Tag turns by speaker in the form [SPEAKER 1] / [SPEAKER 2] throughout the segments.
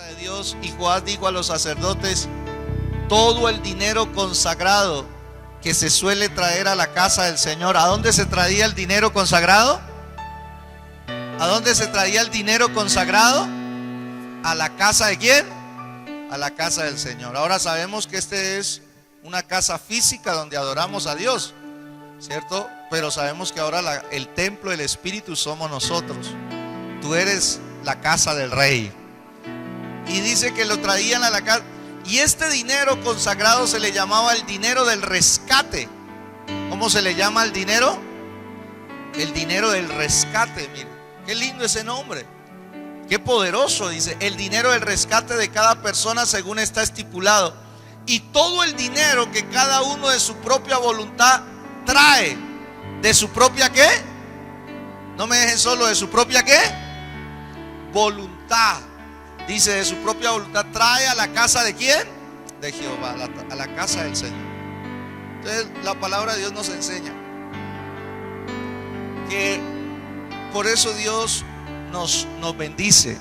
[SPEAKER 1] de Dios, y Joás dijo a los sacerdotes: todo el dinero consagrado que se suele traer a la casa del Señor. ¿A dónde se traía el dinero consagrado? ¿A dónde se traía el dinero consagrado? ¿A la casa de quién? A la casa del Señor. Ahora sabemos que este es una casa física donde adoramos a Dios, ¿cierto? Pero sabemos que ahora el templo del Espíritu somos nosotros. Tú eres la casa del Rey. Y dice que lo traían a la casa. Y este dinero consagrado se le llamaba el dinero del rescate. ¿Cómo se le llama el dinero? El dinero del rescate. Mire, qué lindo ese nombre. Qué poderoso. Dice: el dinero del rescate de cada persona según está estipulado. Y todo el dinero que cada uno de su propia voluntad trae. ¿De su propia qué? No me dejen solo. ¿De su propia qué? Voluntad. Dice: de su propia voluntad trae a la casa de ¿quién? De Jehová, a la casa del Señor. Entonces la palabra de Dios nos enseña que por eso Dios nos bendice.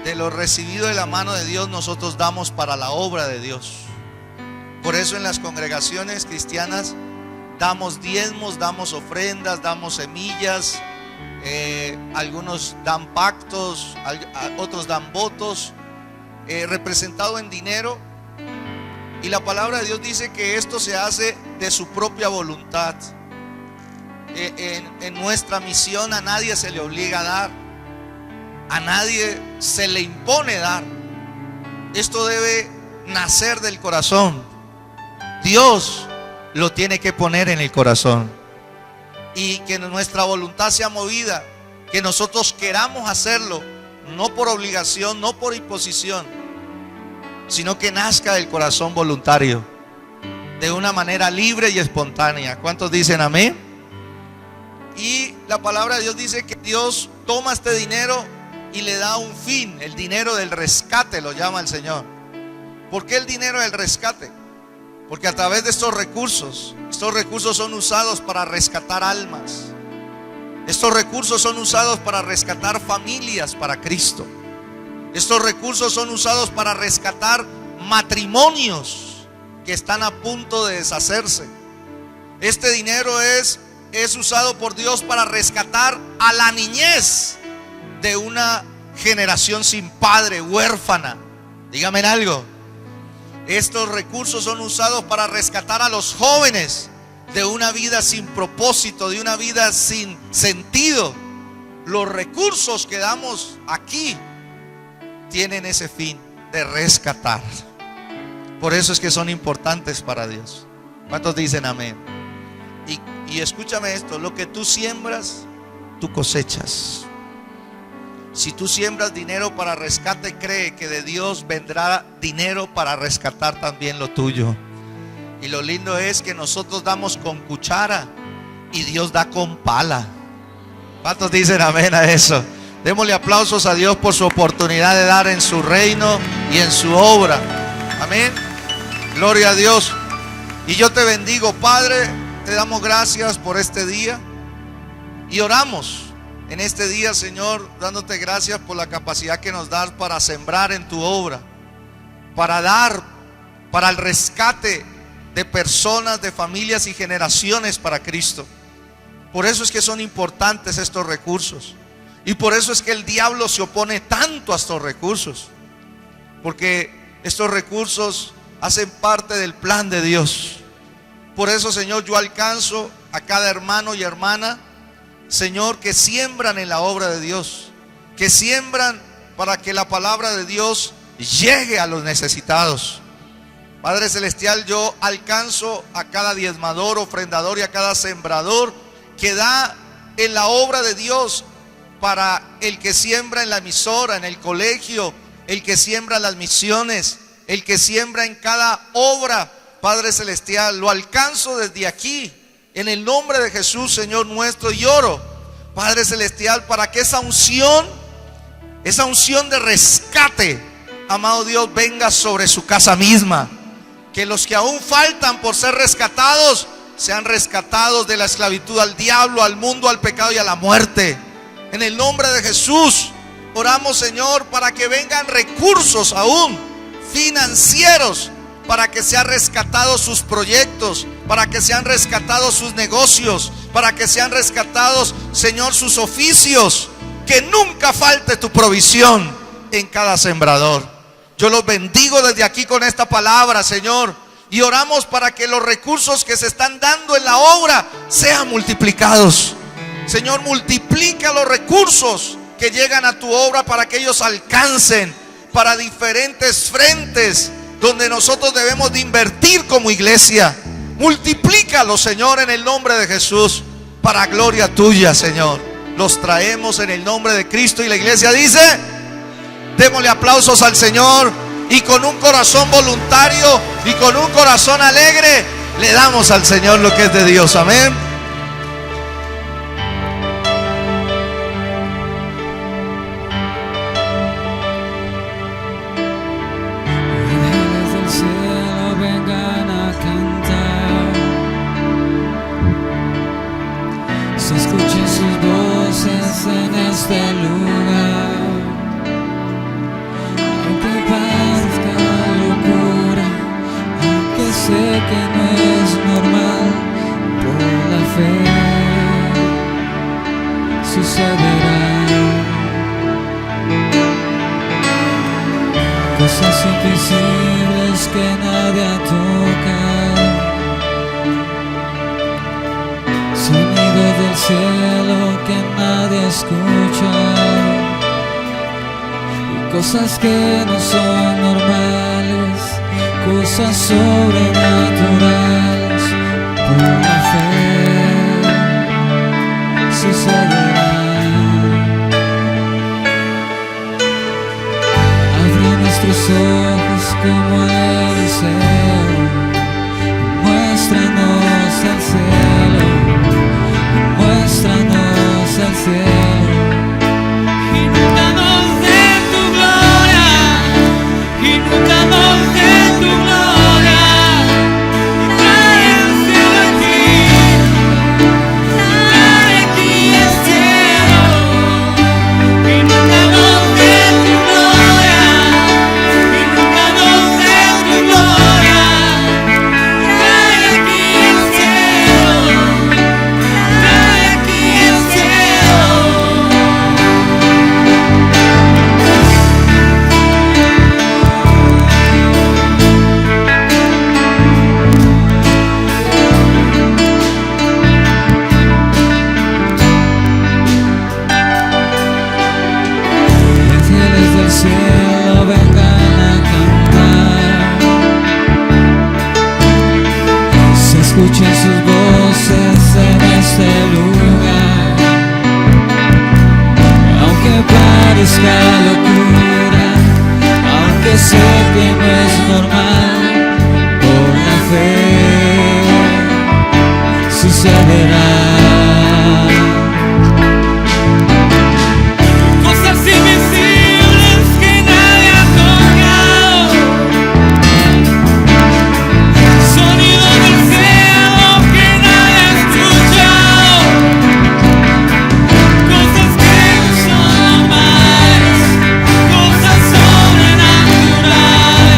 [SPEAKER 1] De lo recibido de la mano de Dios nosotros damos para la obra de Dios. Por eso en las congregaciones cristianas damos diezmos, damos ofrendas, damos semillas. Algunos dan pactos, otros dan votos, representado en dinero. Y la palabra de Dios dice que esto se hace de su propia voluntad. En nuestra misión a nadie se le obliga a dar, a nadie se le impone dar. Esto debe nacer del corazón. Dios lo tiene que poner en el corazón. Y que nuestra voluntad sea movida, que nosotros queramos hacerlo, no por obligación, no por imposición, sino que nazca del corazón voluntario, de una manera libre y espontánea. ¿Cuántos dicen amén? Y la palabra de Dios dice que Dios toma este dinero y le da un fin. El dinero del rescate lo llama el Señor. ¿Por qué el dinero del rescate? Porque a través de estos recursos son usados para rescatar almas. Estos recursos son usados para rescatar familias para Cristo. Estos recursos son usados para rescatar matrimonios que están a punto de deshacerse. Este dinero es usado por Dios para rescatar a la niñez de una generación sin padre, huérfana. Dígame algo. Estos recursos son usados para rescatar a los jóvenes de una vida sin propósito, de una vida sin sentido. Los recursos que damos aquí tienen ese fin de rescatar. Por eso es que son importantes para Dios. ¿Cuántos dicen amén? Y escúchame esto: lo que tú siembras, tú cosechas. Si tú siembras dinero para rescate, cree que de Dios vendrá dinero para rescatar también lo tuyo. Y lo lindo es que nosotros damos con cuchara y Dios da con pala. ¿Cuántos dicen amén a eso? Démosle aplausos a Dios por su oportunidad de dar en su reino y en su obra. Amén. Gloria a Dios. Y yo te bendigo, Padre. Te damos gracias por este día y oramos en este día, Señor, dándote gracias por la capacidad que nos das para sembrar en tu obra, para dar, para el rescate de personas, de familias y generaciones para Cristo. Por eso es que son importantes estos recursos, y por eso es que el diablo se opone tanto a estos recursos, porque estos recursos hacen parte del plan de Dios. Por eso, Señor, yo alcanzo a cada hermano y hermana, Señor, que siembran en la obra de Dios, que siembran para que la palabra de Dios llegue a los necesitados. Padre celestial, yo alcanzo a cada diezmador, ofrendador y a cada sembrador que da en la obra de Dios, para el que siembra en la emisora, en el colegio, el que siembra en las misiones, el que siembra en cada obra. Padre celestial, lo alcanzo desde aquí, en el nombre de Jesús, Señor nuestro, y oro, Padre celestial, para que esa unción de rescate, amado Dios, venga sobre su casa misma. Que los que aún faltan por ser rescatados, sean rescatados de la esclavitud al diablo, al mundo, al pecado y a la muerte. En el nombre de Jesús, Oramos, Señor, para que vengan recursos aún financieros, para que sean rescatados sus proyectos, para que sean rescatados sus negocios, para que sean rescatados, Señor, sus oficios. Que nunca falte tu provisión en cada sembrador. Yo los bendigo desde aquí con esta palabra, Señor, y oramos para que los recursos que se están dando en la obra sean multiplicados. Señor, multiplica los recursos que llegan a tu obra para que ellos alcancen para diferentes frentes donde nosotros debemos de invertir como iglesia. Multiplícalo, Señor, en el nombre de Jesús, para gloria tuya, Señor. Los traemos en el nombre de Cristo, y la iglesia dice: démosle aplausos al Señor, y con un corazón voluntario y con un corazón alegre le damos al Señor lo que es de Dios. Amén.
[SPEAKER 2] Ángeles del cielo vengan a cantar, se escuchen sus voces en este lugar. Aunque parezca locura, aunque sé que no es normal, por la fe sucederá. Cosas invisibles que nadie ha tocado, sonido del cielo que nadie ha escuchado, y cosas que no son normales, cosas sobrenaturales, por la fe sucederá. Nuestros ojos como Eliseo, muéstranos el cielo, muéstranos el cielo, inúndanos de tu gloria, inúndanos de tu gloria, trae el cielo aquí, trae aquí el cielo, inúndanos de tu gloria. Cielo vengan a cantar, se escuchen sus voces en este lugar. Aunque parezca locura, aunque sé que no es normal, por la fe sucederá. Sobrenaturales,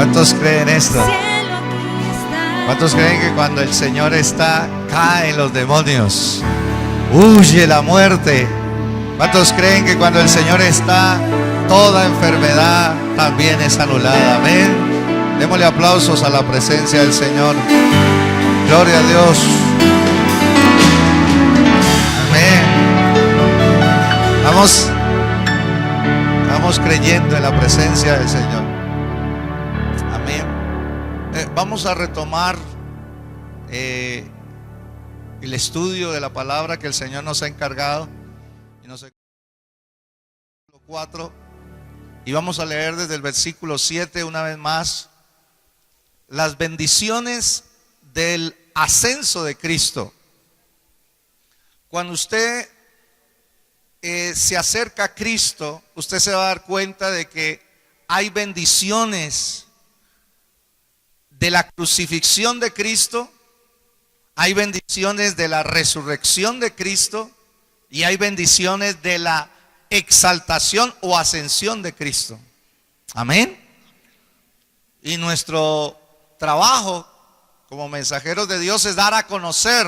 [SPEAKER 1] ¿Cuántos creen esto? ¿Cuántos creen que cuando el Señor está, caen los demonios? Huye la muerte. ¿Cuántos creen que cuando el Señor está, toda enfermedad también es anulada? Amén. Démosle aplausos a la presencia del Señor. Gloria a Dios. Amén. Vamos creyendo en la presencia del Señor. Amén. Vamos a retomar el estudio de la palabra que el Señor nos ha encargado. Y nos 4. Y vamos a leer desde el versículo 7 una vez más. Las bendiciones del ascenso de Cristo. Cuando usted se acerca a Cristo, usted se va a dar cuenta de que hay bendiciones de la crucifixión de Cristo, hay bendiciones de la resurrección de Cristo y hay bendiciones de la exaltación o ascensión de Cristo. Amén. Y nuestro trabajo como mensajeros de Dios es dar a conocer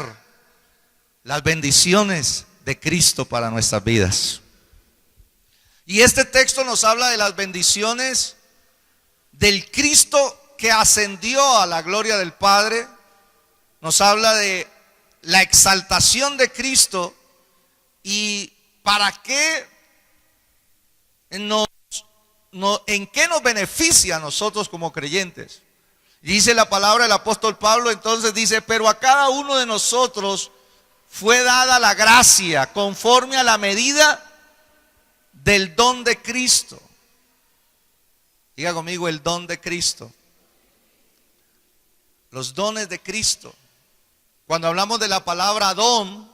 [SPEAKER 1] las bendiciones de Cristo para nuestras vidas. Y este texto nos habla de las bendiciones del Cristo que ascendió a la gloria del Padre. Nos habla de la exaltación de Cristo y para qué en qué nos beneficia a nosotros como creyentes. Dice la palabra del apóstol Pablo, entonces dice, pero a cada uno de nosotros fue dada la gracia conforme a la medida del don de Cristo. Diga conmigo, el don de Cristo. Los dones de Cristo. Cuando hablamos de la palabra don,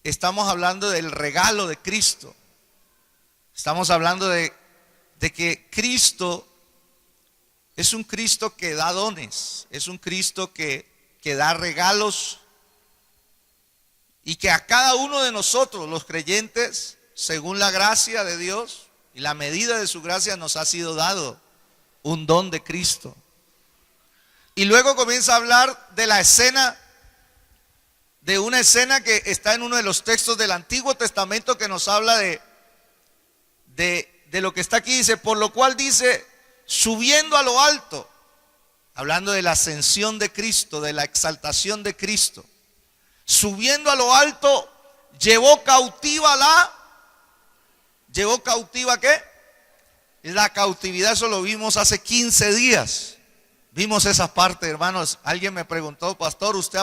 [SPEAKER 1] estamos hablando del regalo de Cristo. Estamos hablando de que Cristo es un Cristo que da dones, es un Cristo que da regalos y que a cada uno de nosotros, los creyentes, según la gracia de Dios y la medida de su gracia, nos ha sido dado un don de Cristo. Y luego comienza a hablar de la escena, de una escena que está en uno de los textos del Antiguo Testamento que nos habla de lo que está aquí. Dice, por lo cual dice, subiendo a lo alto, hablando de la ascensión de Cristo, de la exaltación de Cristo. Subiendo a lo alto, llevó cautiva ¿qué? La cautividad, eso lo vimos hace 15 días. Vimos esa parte, hermanos. Alguien me preguntó, pastor, usted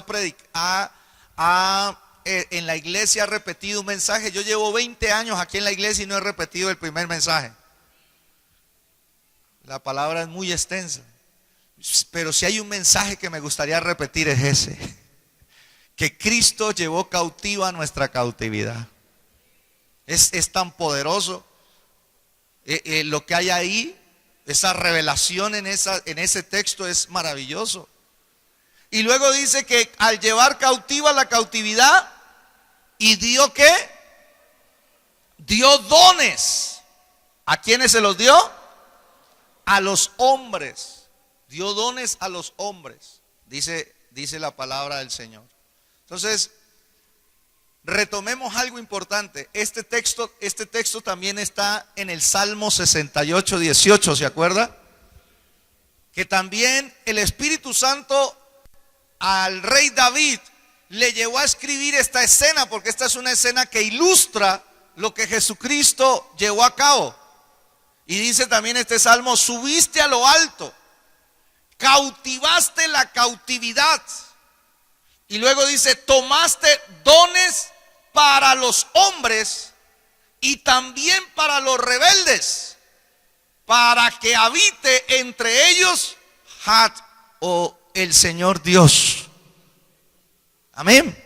[SPEAKER 1] en la iglesia ha repetido un mensaje. Yo llevo 20 años aquí en la iglesia y no he repetido el primer mensaje. La palabra es muy extensa, pero si hay un mensaje que me gustaría repetir es ese: que Cristo llevó cautiva nuestra cautividad. Es tan poderoso lo que hay ahí. Esa revelación en ese texto es maravilloso. Y luego dice que al llevar cautiva la cautividad, y dio ¿qué? Dio dones. ¿A quiénes se los dio? A los hombres. Dio dones a los hombres, dice la palabra del Señor. Entonces, retomemos algo importante. Este texto también está en el Salmo 68, 18, ¿se acuerda? Que también el Espíritu Santo al rey David le llevó a escribir esta escena, porque esta es una escena que ilustra lo que Jesucristo llevó a cabo. Y dice también este salmo, subiste a lo alto, cautivaste la cautividad. Y luego dice, tomaste dones para los hombres y también para los rebeldes, para que habite entre ellos Had, o el Señor Dios. Amén.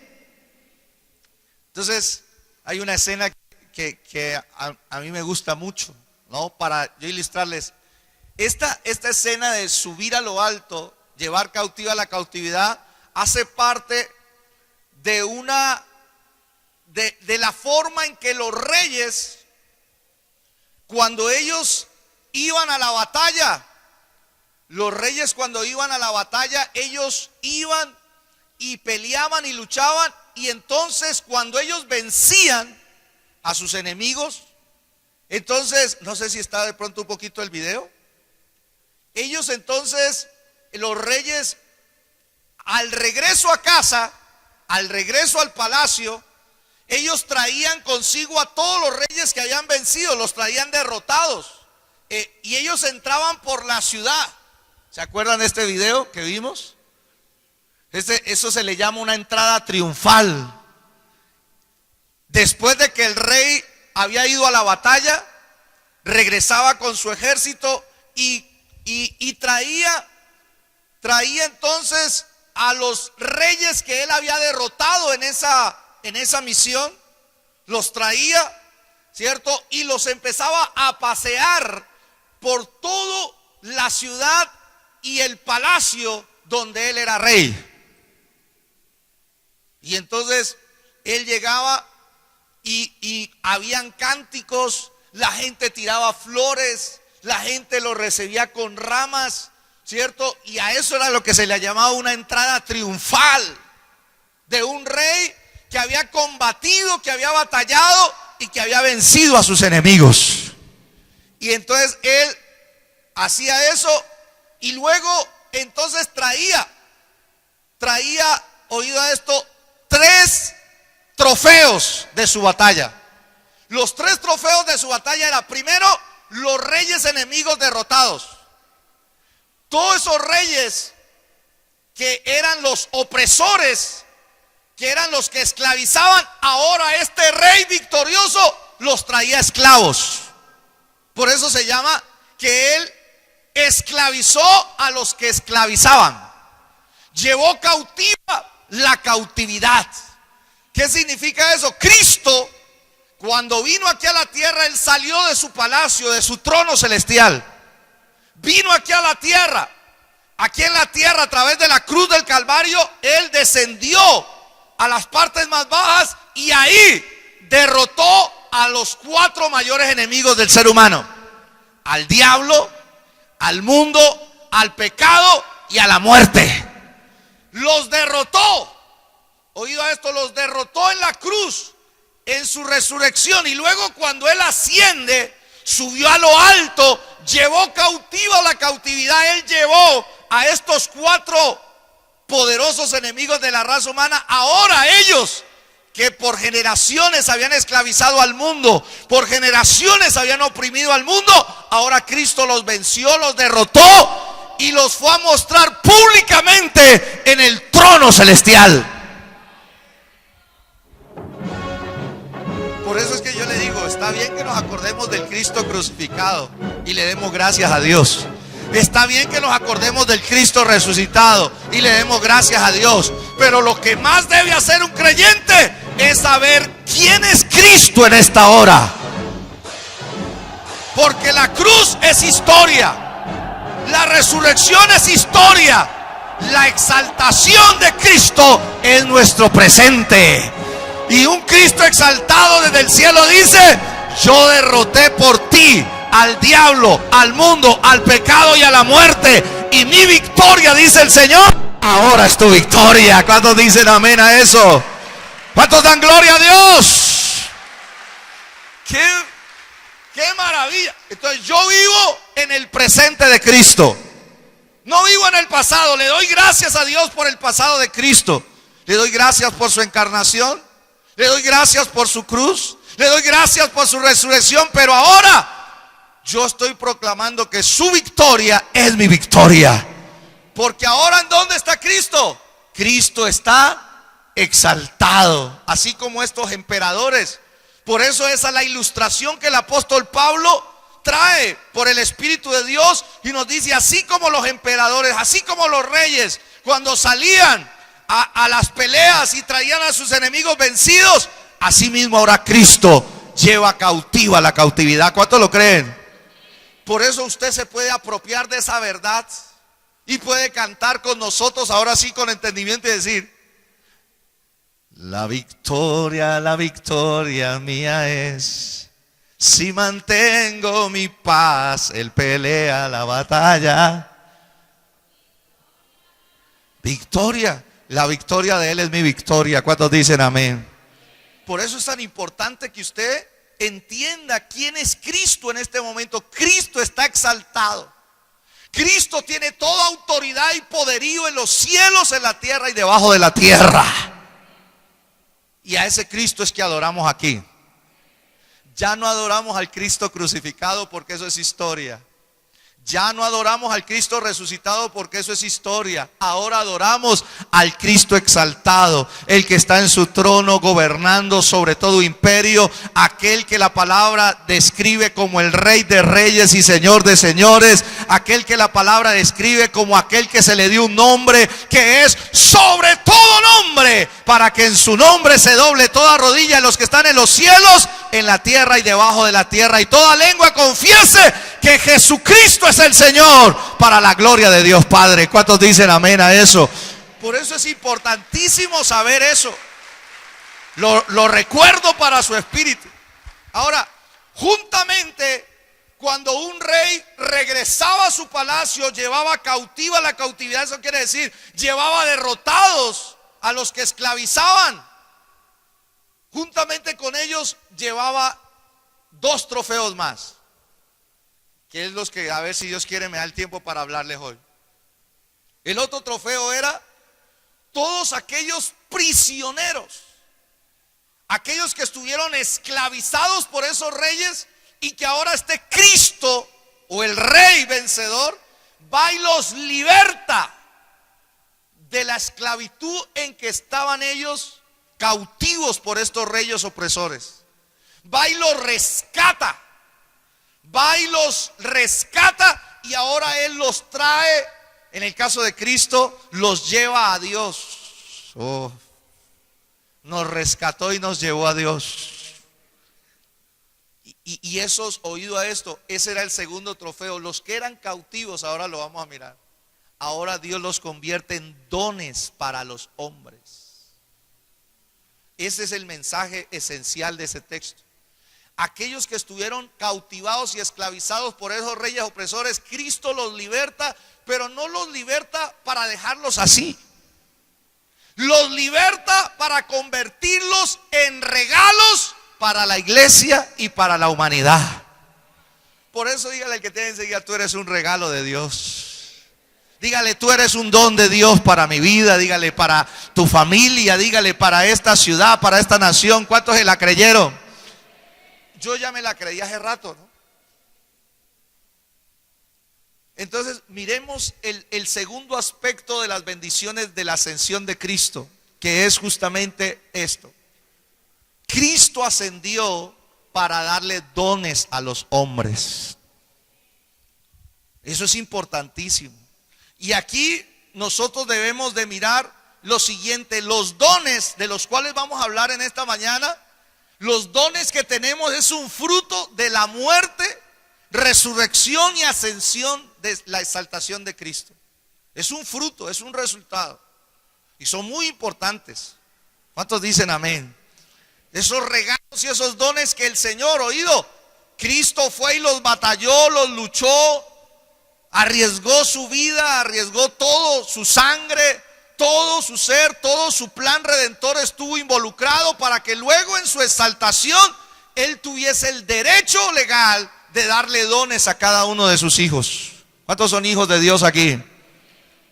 [SPEAKER 1] Entonces hay una escena que a mí me gusta mucho, ¿no? Para yo ilustrarles esta escena de subir a lo alto, llevar cautiva la cautividad, hace parte de la forma en que los reyes, cuando ellos iban a la batalla. Los reyes, cuando iban a la batalla, ellos iban y peleaban y luchaban, y entonces cuando ellos vencían a sus enemigos, entonces, no sé si está de pronto un poquito el video, ellos entonces, los reyes, al regreso a casa, al regreso al palacio, ellos traían consigo a todos los reyes que habían vencido, los traían derrotados, y ellos entraban por la ciudad. ¿Se acuerdan de este video que vimos? Eso se le llama una entrada triunfal. Después de que el rey había ido a la batalla, regresaba con su ejército y traía entonces a los reyes que él había derrotado en esa misión, los traía, ¿cierto? Y los empezaba a pasear por toda la ciudad y el palacio donde él era rey. Y entonces él llegaba y habían cánticos, la gente tiraba flores, la gente lo recibía con ramas, ¿cierto? Y a eso era lo que se le llamaba una entrada triunfal de un rey que había combatido, que había batallado y que había vencido a sus enemigos. Y entonces él hacía eso y luego entonces traía, oído a esto, 3 trofeos de su batalla. Los 3 trofeos de su batalla era, primero, los reyes enemigos derrotados. Todos esos reyes que eran los opresores, que eran los que esclavizaban, ahora este rey victorioso los traía esclavos. Por eso se llama que él esclavizó a los que esclavizaban. Llevó cautiva la cautividad. ¿Qué significa eso? Cristo, cuando vino aquí a la tierra, él salió de su palacio, de su trono celestial. Vino aquí a la tierra. Aquí en la tierra, a través de la cruz del Calvario, él descendió a las partes más bajas y ahí derrotó a los 4 mayores enemigos del ser humano: al diablo, al mundo, al pecado y a la muerte. Los derrotó. Oído a esto, los derrotó en la cruz, en su resurrección, y luego cuando él asciende, subió a lo alto, llevó cautiva la cautividad. Él llevó a estos 4 poderosos enemigos de la raza humana. Ahora ellos, que por generaciones habían esclavizado al mundo, por generaciones habían oprimido al mundo, ahora Cristo los venció, los derrotó y los fue a mostrar públicamente en el trono celestial. Por eso es que yo le digo, está bien que nos acordemos del Cristo crucificado y le demos gracias a Dios. Está bien que nos acordemos del Cristo resucitado y le demos gracias a Dios. Pero lo que más debe hacer un creyente es saber quién es Cristo en esta hora. Porque la cruz es historia, la resurrección es historia, la exaltación de Cristo es nuestro presente. Y un Cristo exaltado desde el cielo dice: yo derroté por ti al diablo, al mundo, al pecado y a la muerte, y mi victoria, dice el Señor, ahora es tu victoria. ¿Cuántos dicen amén a eso? ¿Cuántos dan gloria a Dios? ¡Qué maravilla! Entonces yo vivo en el presente de Cristo, no vivo en el pasado. Le doy gracias a Dios por el pasado de Cristo. Le doy gracias por su encarnación, le doy gracias por su cruz, le doy gracias por su resurrección. Pero ahora yo estoy proclamando que su victoria es mi victoria. Porque ahora, ¿en dónde está Cristo? Cristo está exaltado, así como estos emperadores. Por eso esa es la ilustración que el apóstol Pablo trae por el Espíritu de Dios y nos dice: así como los emperadores, así como los reyes, cuando salían a las peleas y traían a sus enemigos vencidos, así mismo ahora Cristo lleva cautiva la cautividad. ¿Cuántos lo creen? Por eso usted se puede apropiar de esa verdad y puede cantar con nosotros ahora sí con entendimiento y decir: la victoria mía es. Si mantengo mi paz, Él pelea la batalla. Victoria. La victoria de Él es mi victoria. ¿Cuántos dicen amén? Por eso es tan importante que usted entienda quién es Cristo en este momento. Cristo está exaltado. Cristo tiene toda autoridad y poderío en los cielos, en la tierra y debajo de la tierra. Y a ese Cristo es que adoramos aquí. Ya no adoramos al Cristo crucificado porque eso es historia. Ya no adoramos al Cristo resucitado porque eso es historia. Ahora adoramos al Cristo exaltado, el que está en su trono gobernando sobre todo imperio, aquel que la palabra describe como el Rey de reyes y Señor de señores, aquel que la palabra describe como aquel que se le dio un nombre que es sobre todo nombre, para que en su nombre se doble toda rodilla de los que están en los cielos, en la tierra y debajo de la tierra, y toda lengua confiese que Jesucristo es el Señor, para la gloria de Dios Padre. ¿Cuántos dicen amén a eso? Por eso es importantísimo saber eso. Lo recuerdo para su espíritu. Ahora, juntamente cuando un rey regresaba a su palacio, llevaba cautiva la cautividad. Eso quiere decir, llevaba derrotados a los que esclavizaban. Juntamente con ellos llevaba 2 trofeos más, que es los que, a ver si Dios quiere me da el tiempo para hablarles hoy. El otro trofeo era todos aquellos prisioneros, aquellos que estuvieron esclavizados por esos reyes, y que ahora este Cristo o el Rey vencedor va y los liberta de la esclavitud en que estaban ellos cautivos por estos reyes opresores. Va y los rescata. Va y los rescata, y ahora Él los trae, en el caso de Cristo, los lleva a Dios. Oh, nos rescató y nos llevó a Dios. Y esos, oído a esto, ese era el segundo trofeo. Los que eran cautivos, ahora lo vamos a mirar. Ahora Dios los convierte en dones para los hombres. Ese es el mensaje esencial de ese texto. Aquellos que estuvieron cautivados y esclavizados por esos reyes opresores, Cristo los liberta, pero no los liberta para dejarlos así. Los liberta para convertirlos en regalos para la iglesia y para la humanidad. Por eso dígale al que tiene enseguida: tú eres un regalo de Dios. Dígale: tú eres un don de Dios para mi vida. Dígale: para tu familia. Dígale: para esta ciudad, para esta nación. ¿Cuántos se la creyeron? Yo ya me la creí hace rato, ¿no? Entonces miremos el segundo aspecto de las bendiciones de la ascensión de Cristo, que es justamente esto. Cristo ascendió para darle dones a los hombres. Eso es importantísimo. Y aquí nosotros debemos de mirar lo siguiente: los dones de los cuales vamos a hablar en esta mañana, los dones que tenemos es un fruto de la muerte, resurrección y ascensión de la exaltación de Cristo. Es un fruto, es un resultado, y son muy importantes. ¿Cuántos dicen amén? Esos regalos y esos dones que el Señor, oído, Cristo fue y los batalló, los luchó, arriesgó su vida, arriesgó todo, su sangre, todo su ser, todo su plan redentor estuvo involucrado para que luego en su exaltación Él tuviese el derecho legal de darle dones a cada uno de sus hijos. ¿Cuántos son hijos de Dios aquí?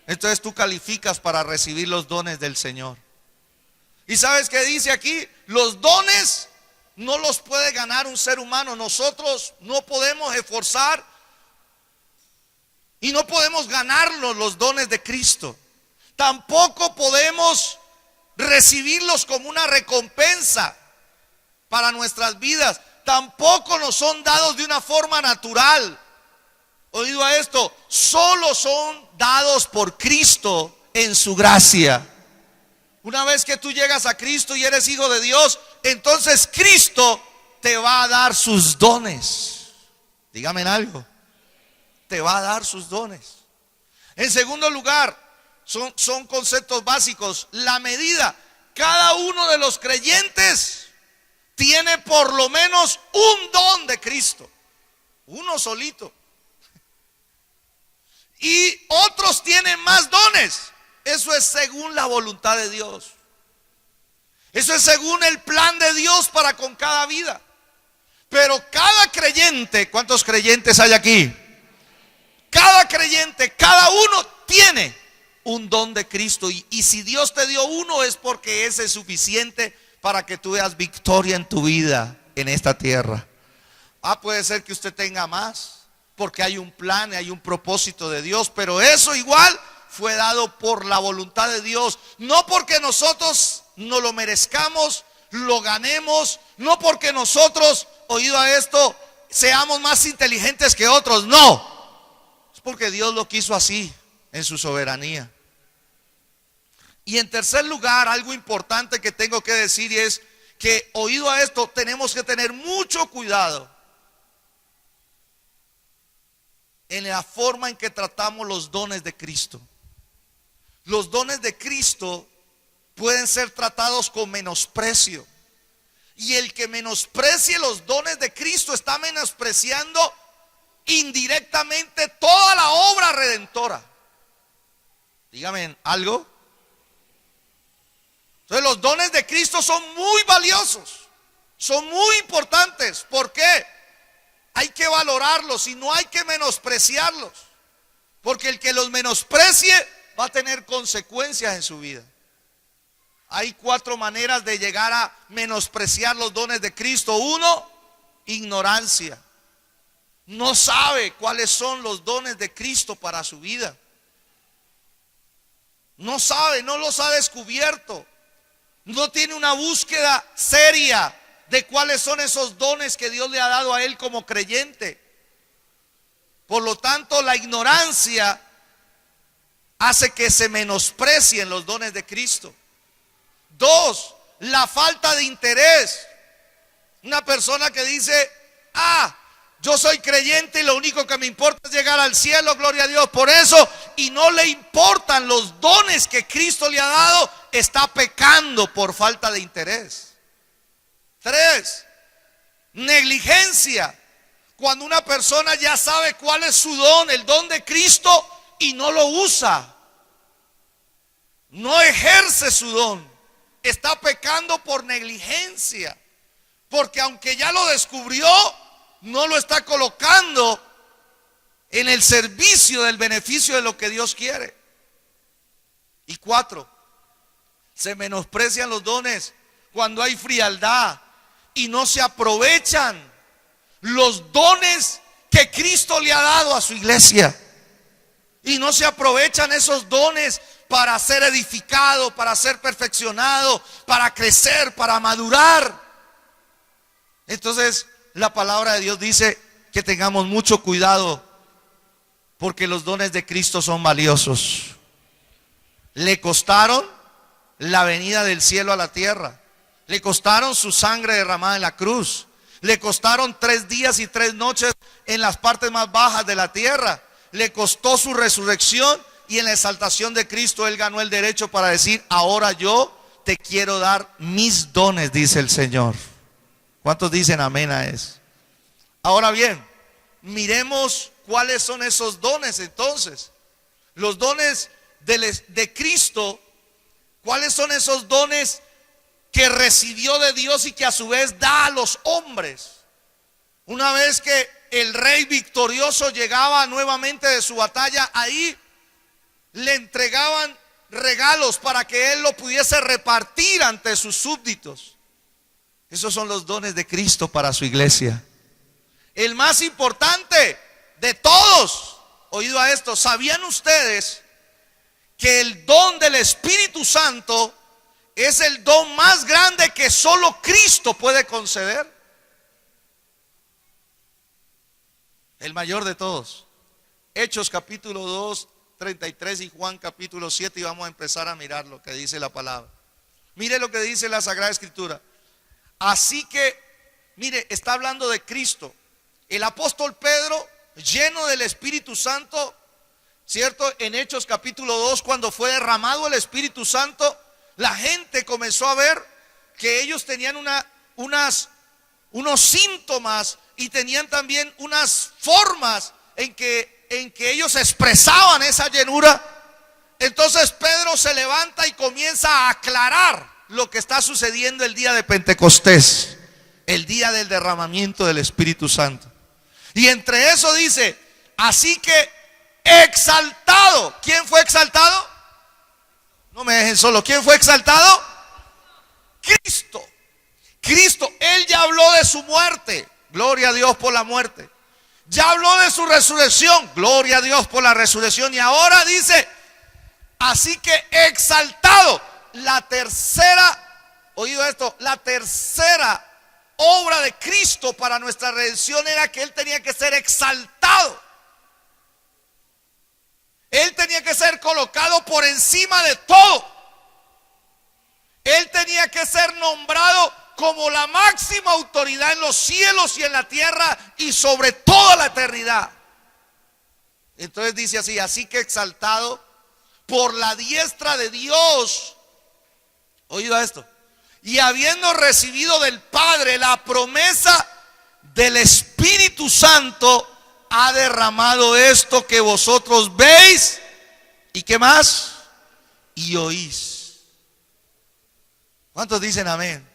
[SPEAKER 1] Entonces tú calificas para recibir los dones del Señor. ¿Y sabes qué dice aquí? Los dones no los puede ganar un ser humano. Nosotros no podemos esforzar y no podemos ganarlos los dones de Cristo. Tampoco podemos recibirlos como una recompensa para nuestras vidas. Tampoco nos son dados de una forma natural. Oído a esto, solo son dados por Cristo en su gracia. Una vez que tú llegas a Cristo y eres hijo de Dios, entonces Cristo te va a dar sus dones. Dígame algo. Te va a dar sus dones. En segundo lugar, son conceptos básicos. La medida. Cada uno de los creyentes tiene por lo menos un don de Cristo, uno solito. Y otros tienen más dones. Eso es según la voluntad de Dios. Eso es según el plan de Dios para con cada vida. Pero cada creyente, ¿cuántos creyentes hay aquí? Cada creyente, cada uno tiene un don de Cristo. Y si Dios te dio uno, es porque ese es suficiente para que tú veas victoria en tu vida en esta tierra. Puede ser que usted tenga más, porque hay un plan y hay un propósito de Dios, pero eso igual fue dado por la voluntad de Dios, no porque nosotros no lo merezcamos, lo ganemos, no porque nosotros, oído a esto, seamos más inteligentes que otros, no, es porque Dios lo quiso así en su soberanía. Y en tercer lugar, algo importante que tengo que decir es que, oído a esto, tenemos que tener mucho cuidado en la forma en que tratamos los dones de Cristo. Los dones de Cristo pueden ser tratados con menosprecio. Y el que menosprecie los dones de Cristo está menospreciando indirectamente toda la obra redentora. Dígame algo. Entonces los dones de Cristo son muy valiosos, son muy importantes. ¿Por qué? Hay que valorarlos y no hay que menospreciarlos, porque el que los menosprecie va a tener consecuencias en su vida. Hay 4 maneras de llegar a menospreciar los dones de Cristo. 1, ignorancia. No sabe cuáles son los dones de Cristo para su vida. No sabe, no los ha descubierto. No tiene una búsqueda seria de cuáles son esos dones que Dios le ha dado a él como creyente. Por lo tanto, la ignorancia hace que se menosprecien los dones de Cristo. 2, la falta de interés. Una persona que dice: yo soy creyente y lo único que me importa es llegar al cielo, gloria a Dios por eso, y no le importan los dones que Cristo le ha dado, está pecando por falta de interés. 3, negligencia. Cuando una persona ya sabe cuál es su don, el don de Cristo, y no lo usa, no ejerce su don, está pecando por negligencia, porque aunque ya lo descubrió, no lo está colocando en el servicio del beneficio de lo que Dios quiere. Y 4, se menosprecian los dones cuando hay frialdad y no se aprovechan los dones que Cristo le ha dado a su iglesia. Y no se aprovechan esos dones para ser edificado, para ser perfeccionado, para crecer, para madurar. Entonces, la palabra de Dios dice que tengamos mucho cuidado, porque los dones de Cristo son valiosos. Le costaron la venida del cielo a la tierra, le costaron su sangre derramada en la cruz, le costaron 3 días y 3 noches en las partes más bajas de la tierra, le costó su resurrección, y en la exaltación de Cristo Él ganó el derecho para decir: ahora yo te quiero dar mis dones, dice el Señor. ¿Cuántos dicen amén a eso? Ahora bien, miremos cuáles son esos dones entonces. Los dones de Cristo, ¿cuáles son esos dones que recibió de Dios y que a su vez da a los hombres? Una vez que el rey victorioso llegaba nuevamente de su batalla, ahí le entregaban regalos para que él lo pudiese repartir ante sus súbditos. Esos son los dones de Cristo para su iglesia. El más importante de todos, oído a esto, ¿sabían ustedes que el don del Espíritu Santo es el don más grande que solo Cristo puede conceder? El mayor de todos. Hechos capítulo 2, 33 y Juan capítulo 7, y vamos a empezar a mirar lo que dice la palabra. Mire lo que dice la Sagrada Escritura. Así que, mire, está hablando de Cristo. El apóstol Pedro, lleno del Espíritu Santo, ¿cierto? En Hechos capítulo 2, cuando fue derramado el Espíritu Santo, la gente comenzó a ver que ellos tenían una unos síntomas y tenían también unas formas en que ellos expresaban esa llenura. Entonces Pedro se levanta y comienza a aclarar lo que está sucediendo el día de Pentecostés, el día del derramamiento del Espíritu Santo. Y entre eso dice, así que exaltado. ¿Quién fue exaltado? No me dejen solo. ¿Quién fue exaltado? Cristo. Cristo, Él ya habló de su muerte. Gloria a Dios por la muerte. Ya habló de su resurrección. Gloria a Dios por la resurrección. Y ahora dice, así que exaltado. La tercera, oído esto, la tercera obra de Cristo para nuestra redención era que Él tenía que ser exaltado. Él tenía que ser colocado por encima de todo. Él tenía que ser nombrado como la máxima autoridad en los cielos y en la tierra y sobre toda la eternidad. Entonces dice así, así que exaltado por la diestra de Dios. Oído esto. Y habiendo recibido del Padre la promesa del Espíritu Santo, ha derramado esto que vosotros veis. ¿Y qué más? Y oís. ¿Cuántos dicen amén?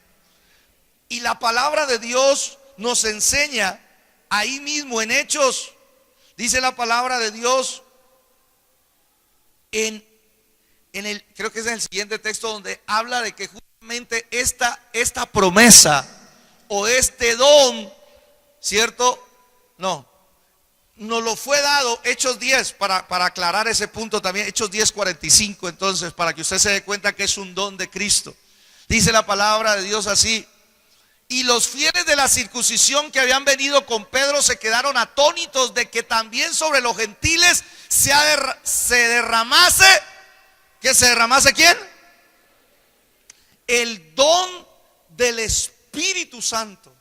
[SPEAKER 1] Y la palabra de Dios nos enseña ahí mismo en Hechos. Dice la palabra de Dios creo que es en el siguiente texto, donde habla de que justamente esta promesa o este don, ¿cierto? No, nos lo fue dado, Hechos 10, para aclarar ese punto también, Hechos 10:45, entonces, para que usted se dé cuenta que es un don de Cristo. Dice la palabra de Dios así: y los fieles de la circuncisión que habían venido con Pedro se quedaron atónitos de que también sobre los gentiles se derramase. ¿Que se derramase quién? El don del Espíritu Santo.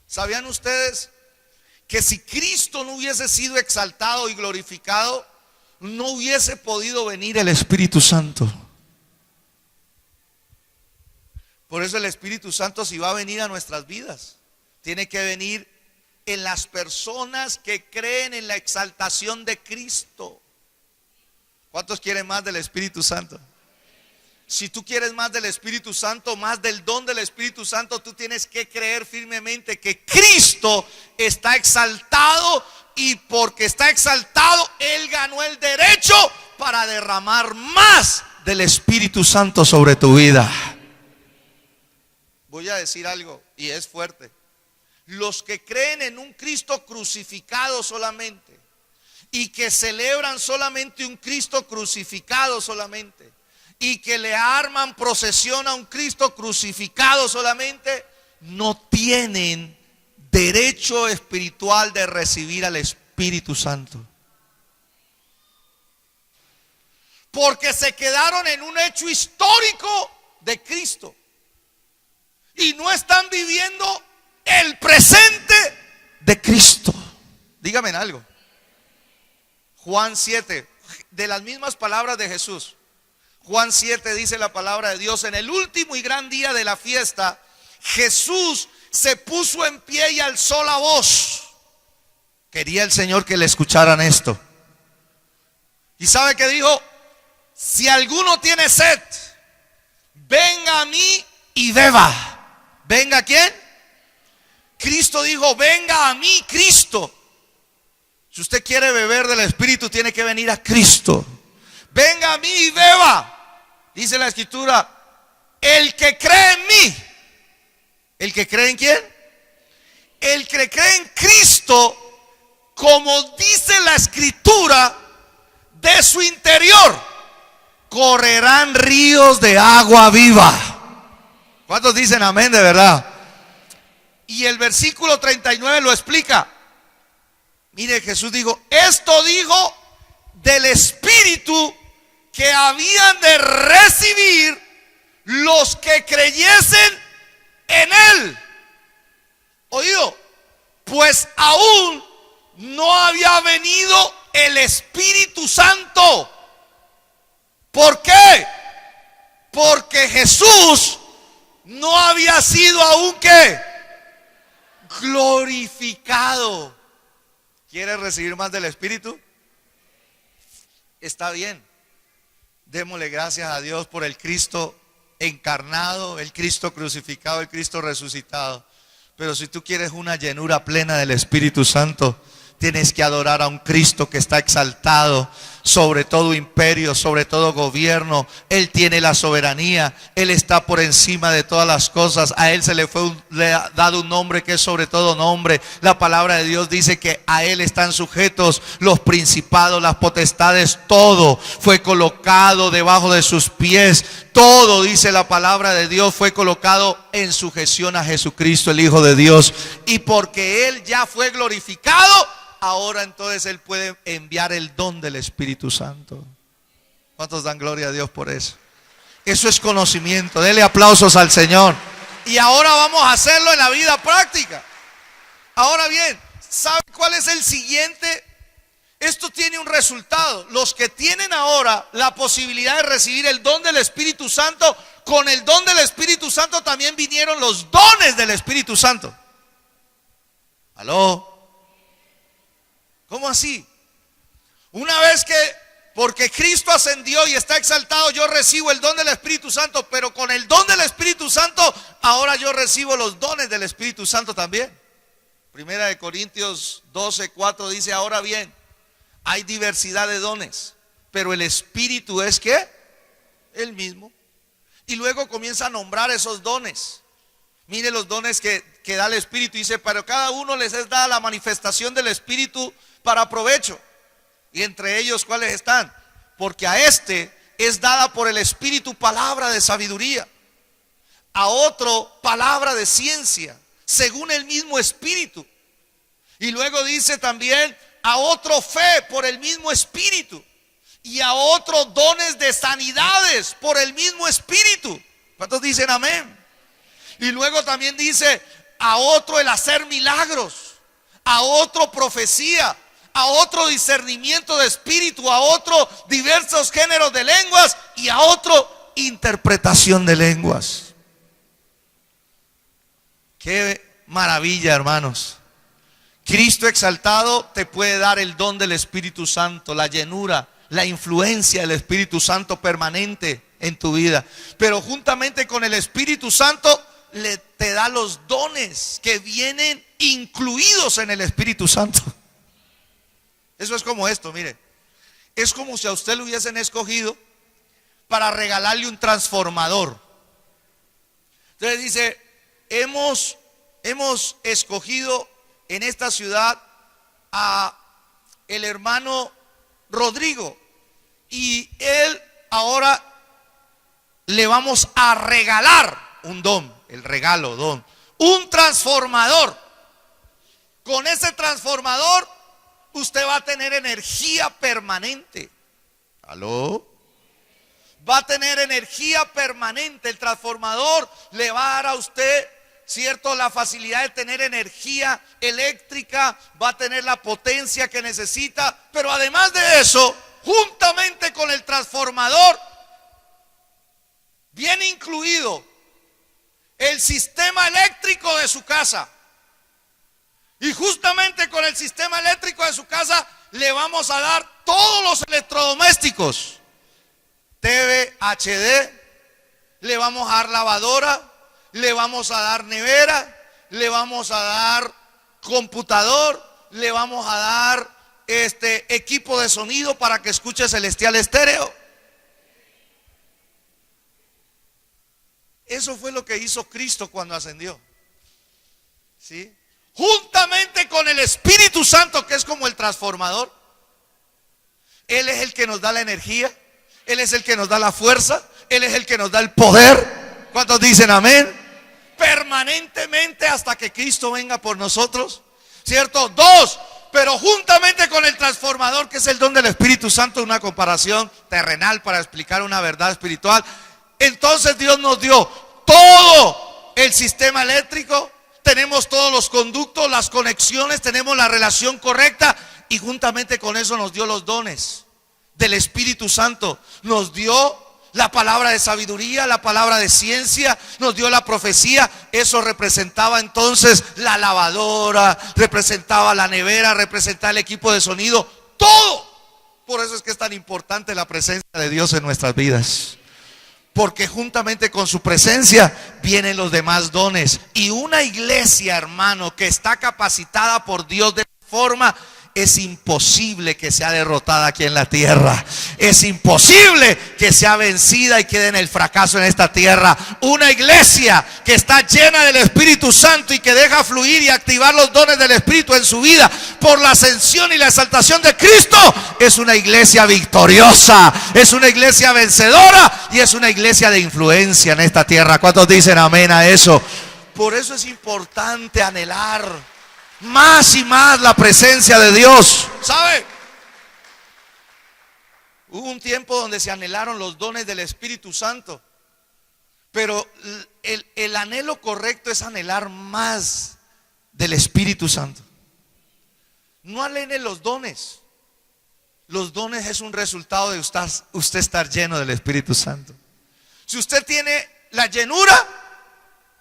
[SPEAKER 1] ¿Sabían ustedes que si Cristo no hubiese sido exaltado y glorificado, no hubiese podido venir el Espíritu Santo? Por eso el Espíritu Santo, si va a venir a nuestras vidas, tiene que venir en las personas que creen en la exaltación de Cristo. ¿Cuántos quieren más del Espíritu Santo? Si tú quieres más del Espíritu Santo, más del don del Espíritu Santo, tú tienes que creer firmemente que Cristo está exaltado, y porque está exaltado, Él ganó el derecho para derramar más del Espíritu Santo sobre tu vida. Voy a decir algo y es fuerte. Los que creen en un Cristo crucificado solamente y que celebran solamente un Cristo crucificado solamente y que le arman procesión a un Cristo crucificado solamente, no tienen derecho espiritual de recibir al Espíritu Santo. Porque se quedaron en un hecho histórico de Cristo y no están viviendo el presente de Cristo. Dígame algo. Juan 7, de las mismas palabras de Jesús. Juan 7 dice la palabra de Dios: en el último y gran día de la fiesta, Jesús se puso en pie y alzó la voz. Quería el Señor que le escucharan esto. ¿Y sabe qué dijo? Si alguno tiene sed, venga a mí y beba. ¿Venga quién? Cristo dijo: venga a mí, Cristo. Si usted quiere beber del Espíritu, tiene que venir a Cristo. Venga a mí y beba. Dice la Escritura: el que cree en mí. ¿El que cree en quién? El que cree en Cristo, como dice la Escritura, de su interior correrán ríos de agua viva. ¿Cuántos dicen amén de verdad? Y el versículo 39 lo explica. Mire, Jesús dijo: esto dijo del Espíritu que habían de recibir los que creyesen en Él. Oído, pues aún no había venido el Espíritu Santo. ¿Por qué? Porque Jesús no había sido aún ¿qué? Glorificado. ¿Quieres recibir más del Espíritu? Está bien. Démosle gracias a Dios por el Cristo encarnado, el Cristo crucificado, el Cristo resucitado. Pero si tú quieres una llenura plena del Espíritu Santo, tienes que adorar a un Cristo que está exaltado sobre todo imperio, sobre todo gobierno. Él tiene la soberanía, Él está por encima de todas las cosas. A Él se le ha dado un nombre que es sobre todo nombre. La palabra de Dios dice que a Él están sujetos los principados, las potestades. Todo fue colocado debajo de sus pies. Todo, dice la palabra de Dios, fue colocado en sujeción a Jesucristo, el Hijo de Dios. Y porque Él ya fue glorificado, ahora entonces Él puede enviar el don del Espíritu Santo. ¿Cuántos dan gloria a Dios por eso? Eso es conocimiento. Dele aplausos al Señor. Y ahora vamos a hacerlo en la vida práctica. Ahora bien, ¿sabe cuál es el siguiente? Esto tiene un resultado. Los que tienen ahora la posibilidad de recibir el don del Espíritu Santo, con el don del Espíritu Santo también vinieron los dones del Espíritu Santo. ¿Aló? ¿Cómo así? Una vez que, porque Cristo ascendió y está exaltado, yo recibo el don del Espíritu Santo, pero con el don del Espíritu Santo, ahora yo recibo los dones del Espíritu Santo también. Primera de Corintios 12:4 dice: ahora bien, hay diversidad de dones, pero el Espíritu es ¿qué? El mismo. Y luego comienza a nombrar esos dones. Mire los dones que da el Espíritu. Dice: pero cada uno les es dada la manifestación del Espíritu para provecho. Y entre ellos, ¿cuáles están? Porque a este es dada por el Espíritu palabra de sabiduría, a otro palabra de ciencia, según el mismo Espíritu. Y luego dice también: a otro fe por el mismo Espíritu, y a otro dones de sanidades por el mismo Espíritu. ¿Cuántos dicen amén? Y luego también dice: a otro el hacer milagros, a otro profecía, a otro discernimiento de espíritu, a otro diversos géneros de lenguas, y a otro interpretación de lenguas. Qué maravilla, hermanos. Cristo exaltado te puede dar el don del Espíritu Santo, la llenura, la influencia del Espíritu Santo permanente en tu vida. Pero juntamente con el Espíritu Santo te da los dones que vienen incluidos en el Espíritu Santo. Eso es como esto, mire. Es como si a usted lo hubiesen escogido para regalarle un transformador. Entonces dice: hemos escogido en esta ciudad a el hermano Rodrigo, y él ahora le vamos a regalar un don, el regalo, don, un transformador. Con ese transformador usted va a tener energía permanente. ¿Aló? Va a tener energía permanente. El transformador le va a dar a usted, ¿cierto?, la facilidad de tener energía eléctrica, va a tener la potencia que necesita. Pero además de eso, juntamente con el transformador, viene incluido el sistema eléctrico de su casa. Y justamente con el sistema eléctrico de su casa le vamos a dar todos los electrodomésticos: TV, HD, le vamos a dar lavadora, le vamos a dar nevera, le vamos a dar computador, le vamos a dar equipo de sonido para que escuche Celestial Estéreo. Eso fue lo que hizo Cristo cuando ascendió, ¿sí? Juntamente con el Espíritu Santo, que es como el transformador. Él es el que nos da la energía, Él es el que nos da la fuerza, Él es el que nos da el poder. ¿Cuántos dicen amén? Permanentemente hasta que Cristo venga por nosotros, ¿cierto? Dos, pero juntamente con el transformador, que es el don del Espíritu Santo, una comparación terrenal para explicar una verdad espiritual. Entonces Dios nos dio todo el sistema eléctrico, tenemos todos los conductos, las conexiones, tenemos la relación correcta, y juntamente con eso nos dio los dones del Espíritu Santo. Nos dio la palabra de sabiduría, la palabra de ciencia, nos dio la profecía. Eso representaba entonces la lavadora, representaba la nevera, representaba el equipo de sonido, todo. Por eso es que es tan importante la presencia de Dios en nuestras vidas, porque juntamente con su presencia vienen los demás dones. Y una iglesia, hermano, que está capacitada por Dios de forma, es imposible que sea derrotada aquí en la tierra. Es imposible que sea vencida y quede en el fracaso en esta tierra. Una iglesia que está llena del Espíritu Santo y que deja fluir y activar los dones del Espíritu en su vida por la ascensión y la exaltación de Cristo, es una iglesia victoriosa, es una iglesia vencedora y es una iglesia de influencia en esta tierra. ¿Cuántos dicen amén a eso? Por eso es importante anhelar más y más la presencia de Dios. ¿Sabe? Hubo un tiempo donde se anhelaron los dones del Espíritu Santo, pero el anhelo correcto es anhelar más del Espíritu Santo. No anhelen los dones. Los dones es un resultado de usted estar lleno del Espíritu Santo. Si usted tiene la llenura,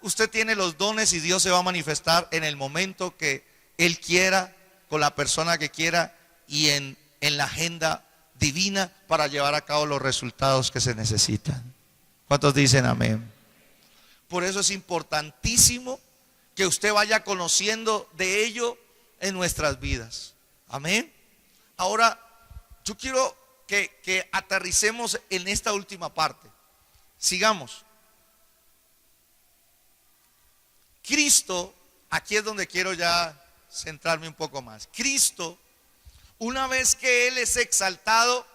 [SPEAKER 1] usted tiene los dones y Dios se va a manifestar en el momento que Él quiera, con la persona que quiera y en la agenda divina para llevar a cabo los resultados que se necesitan. ¿Cuántos dicen amén? Por eso es importantísimo que usted vaya conociendo de ello en nuestras vidas. Amén. Ahora yo quiero que aterricemos en esta última parte. Sigamos. Cristo, aquí es donde quiero ya centrarme un poco más. Cristo, una vez que Él es exaltado,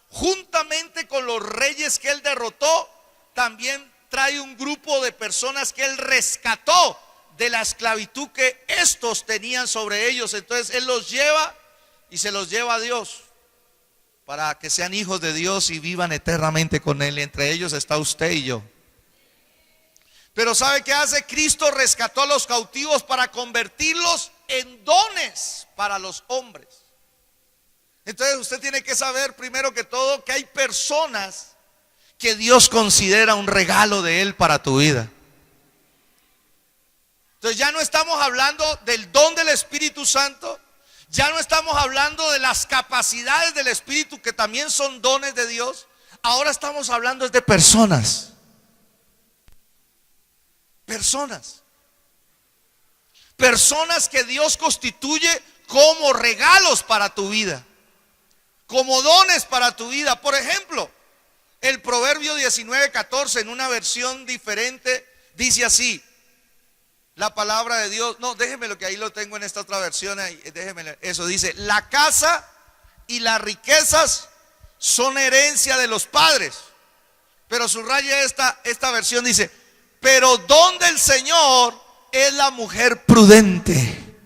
[SPEAKER 1] juntamente con los reyes que Él derrotó, también trae un grupo de personas que Él rescató de la esclavitud que estos tenían sobre ellos. Entonces Él los lleva y se los lleva a Dios para que sean hijos de Dios y vivan eternamente con Él. Entre ellos está usted y yo. Pero ¿sabe qué hace? Cristo rescató a los cautivos para convertirlos en dones para los hombres. Entonces usted tiene que saber primero que todo que hay personas que Dios considera un regalo de Él para tu vida. Entonces ya no estamos hablando del don del Espíritu Santo, ya no estamos hablando de las capacidades del Espíritu, que también son dones de Dios. Ahora estamos hablando de personas. Personas que Dios constituye como regalos para tu vida, como dones para tu vida. Por ejemplo, el Proverbio 19:14 en una versión diferente dice así, la palabra de Dios. No, déjemelo que ahí lo tengo en esta otra versión. Déjemelo, eso dice: la casa y las riquezas son herencia de los padres. Pero subraya esta versión, dice: pero don del Señor es la mujer prudente.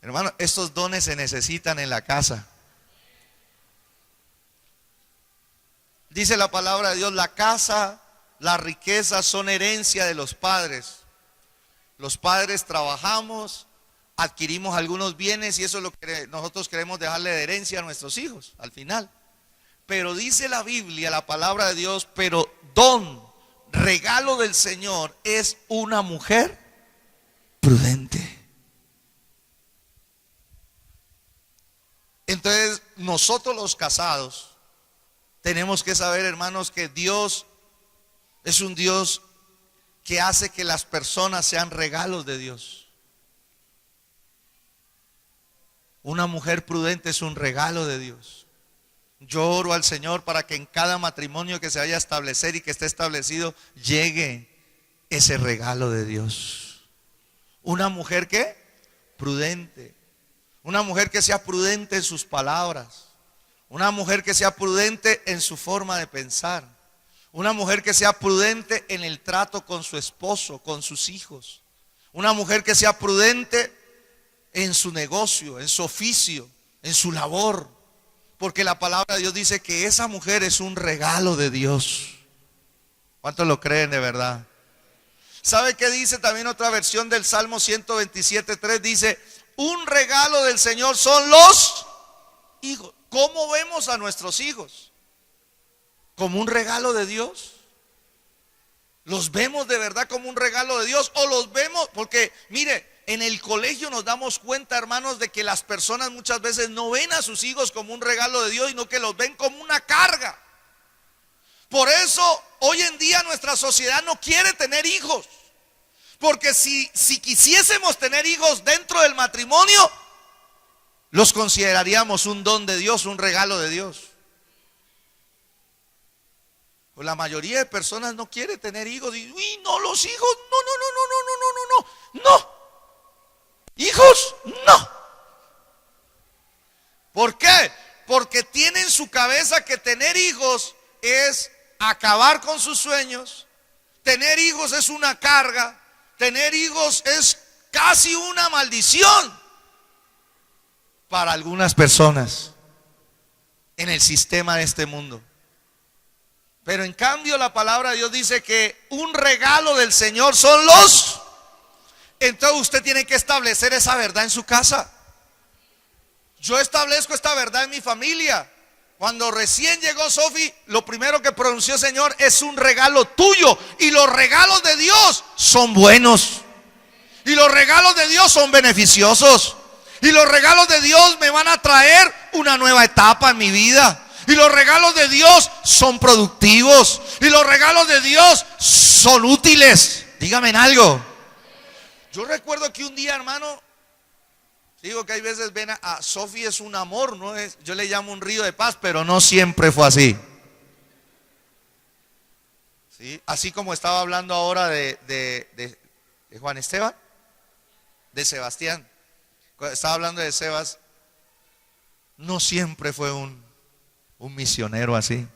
[SPEAKER 1] Hermano, estos dones se necesitan en la casa. Dice la palabra de Dios: la casa, las riquezas son herencia de los padres. Los padres trabajamos, adquirimos algunos bienes y eso es lo que nosotros queremos dejarle de herencia a nuestros hijos al final. Pero dice la Biblia, la palabra de Dios, pero don, regalo del Señor es una mujer prudente. Entonces nosotros los casados tenemos que saber, hermanos, que Dios es un Dios que hace que las personas sean regalos de Dios. Una mujer prudente es un regalo de Dios. Yo oro al Señor para que en cada matrimonio que se vaya a establecer y que esté establecido llegue ese regalo de Dios. Una mujer ¿qué? Prudente. Una mujer que sea prudente en sus palabras. Una mujer que sea prudente en su forma de pensar. Una mujer que sea prudente en el trato con su esposo, con sus hijos. Una mujer que sea prudente en su negocio, en su oficio, en su labor. Porque la palabra de Dios dice que esa mujer es un regalo de Dios. ¿Cuántos lo creen de verdad? ¿Sabe qué dice también otra versión del Salmo 127:3? Dice: un regalo del Señor son los hijos. ¿Cómo vemos a nuestros hijos? ¿Como un regalo de Dios? ¿Los vemos de verdad como un regalo de Dios? ¿O los vemos? Porque mire, en el colegio nos damos cuenta, hermanos, de que las personas muchas veces no ven a sus hijos como un regalo de Dios, sino que los ven como una carga. Por eso hoy en día nuestra sociedad no quiere tener hijos. Porque si quisiésemos tener hijos dentro del matrimonio, los consideraríamos un don de Dios, un regalo de Dios. Pues la mayoría de personas no quiere tener hijos. Y uy, no, los hijos, no. Hijos, no. ¿Por qué? Porque tiene en su cabeza que tener hijos es acabar con sus sueños. Tener hijos es una carga. Tener hijos es casi una maldición para algunas personas en el sistema de este mundo. Pero en cambio la palabra de Dios dice que un regalo del Señor son los. Entonces usted tiene que establecer esa verdad en su casa. Yo establezco esta verdad en mi familia. Cuando recién llegó Sofi, lo primero que pronunció: Señor, es un regalo tuyo. Y los regalos de Dios son buenos. Y los regalos de Dios son beneficiosos. Y los regalos de Dios me van a traer una nueva etapa en mi vida. Y los regalos de Dios son productivos. Y los regalos de Dios son útiles. Dígame en algo. Yo recuerdo que un día, hermano, digo que hay veces ven a Sofi es un amor, ¿no? Yo le llamo un río de paz, pero no siempre fue así. ¿Sí? Así como estaba hablando ahora de Juan Esteban, de Sebastián. Estaba hablando de Sebas. No siempre fue un misionero así.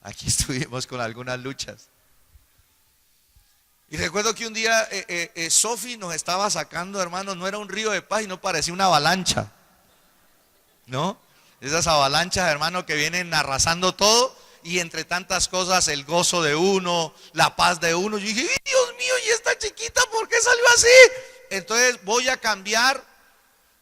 [SPEAKER 1] Aquí estuvimos con algunas luchas. Y recuerdo que un día Sofi nos estaba sacando, hermanos, no era un río de paz y no parecía una avalancha, ¿no? Esas avalanchas, hermanos, que vienen arrasando todo y entre tantas cosas el gozo de uno, la paz de uno. Yo dije, Dios mío, ¿y esta chiquita por qué salió así? Entonces voy a cambiar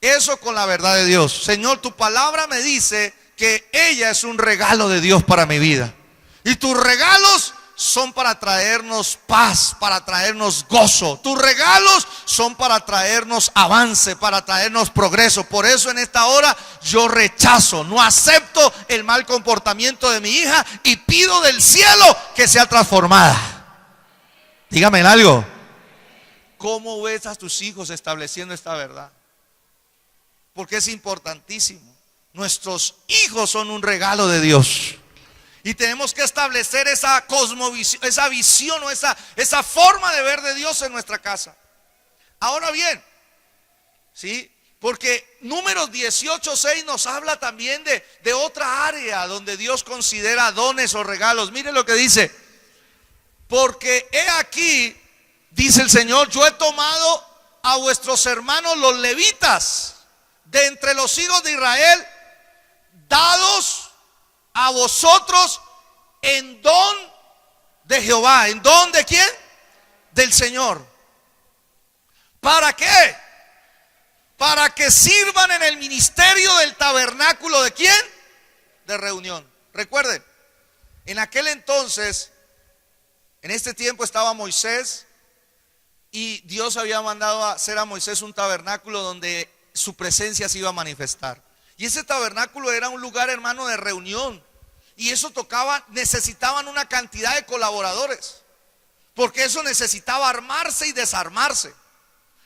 [SPEAKER 1] eso con la verdad de Dios. Señor, tu palabra me dice que ella es un regalo de Dios para mi vida. Y tus regalos son para traernos paz, para traernos gozo. Tus regalos son para traernos avance, para traernos progreso. Por eso en esta hora yo rechazo, no acepto el mal comportamiento de mi hija y pido del cielo que sea transformada. Dígame algo. ¿Cómo ves a tus hijos estableciendo esta verdad? Porque es importantísimo. Nuestros hijos son un regalo de Dios. Y tenemos que establecer esa cosmovisión, esa visión o esa forma de ver de Dios en nuestra casa. Ahora bien, ¿sí? Porque Números 18:6 nos habla también de otra área donde Dios considera dones o regalos. Mire lo que dice: porque he aquí, dice el Señor, yo he tomado a vuestros hermanos los levitas de entre los hijos de Israel, dados a vosotros en don de Jehová. ¿En don de quién? Del Señor. ¿Para qué? Para que sirvan en el ministerio del tabernáculo. ¿De quién? De reunión. Recuerden, en aquel entonces, en este tiempo estaba Moisés, y Dios había mandado a hacer a Moisés un tabernáculo donde su presencia se iba a manifestar. Y ese tabernáculo era un lugar, hermano, de reunión. Y eso necesitaban una cantidad de colaboradores. Porque eso necesitaba armarse y desarmarse.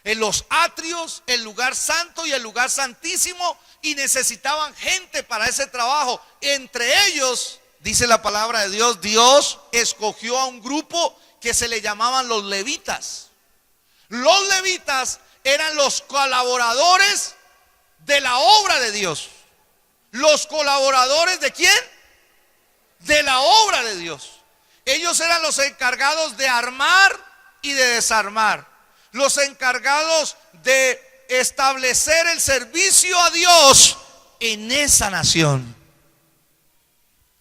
[SPEAKER 1] En los atrios, el lugar santo y el lugar santísimo. Y necesitaban gente para ese trabajo. Entre ellos, dice la palabra de Dios, Dios escogió a un grupo que se le llamaban los levitas. Los levitas eran los colaboradores de la obra de Dios. ¿Los colaboradores de quién? De la obra de Dios. Ellos eran los encargados de armar y de desarmar, los encargados de establecer el servicio a Dios en esa nación.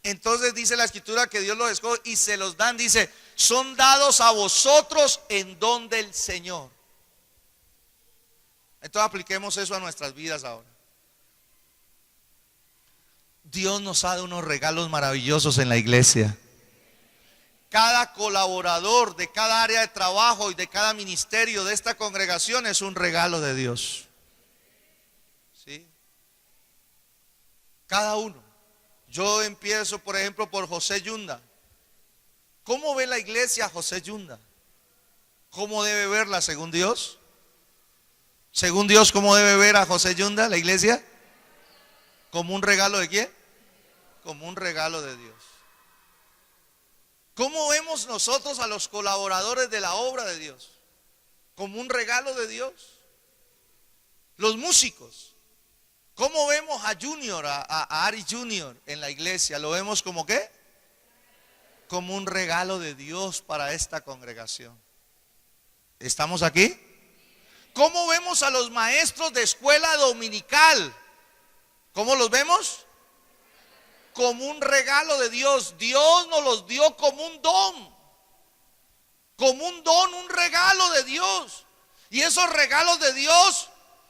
[SPEAKER 1] Entonces dice la escritura que Dios los escoge y se los dan, dice, son dados a vosotros en don del Señor. Entonces apliquemos eso a nuestras vidas ahora. Dios nos ha dado unos regalos maravillosos en la iglesia. Cada colaborador de cada área de trabajo y de cada ministerio de esta congregación es un regalo de Dios. ¿Sí? Cada uno. Yo empiezo, por ejemplo, por José Yunda. ¿Cómo ve la iglesia a José Yunda? ¿Cómo debe verla según Dios? Según Dios, ¿cómo debe ver a José Yunda la iglesia? ¿Como un regalo de quién? Como un regalo de Dios. ¿Cómo vemos nosotros a los colaboradores de la obra de Dios? Como un regalo de Dios. Los músicos. ¿Cómo vemos a Junior, a Ari Junior en la iglesia? ¿Lo vemos como qué? Como un regalo de Dios para esta congregación. ¿Estamos aquí? ¿Cómo vemos a los maestros de escuela dominical? ¿Cómo los vemos? Como un regalo de Dios. Dios nos los dio como un don. Como un don, un regalo de Dios. Y esos regalos de Dios,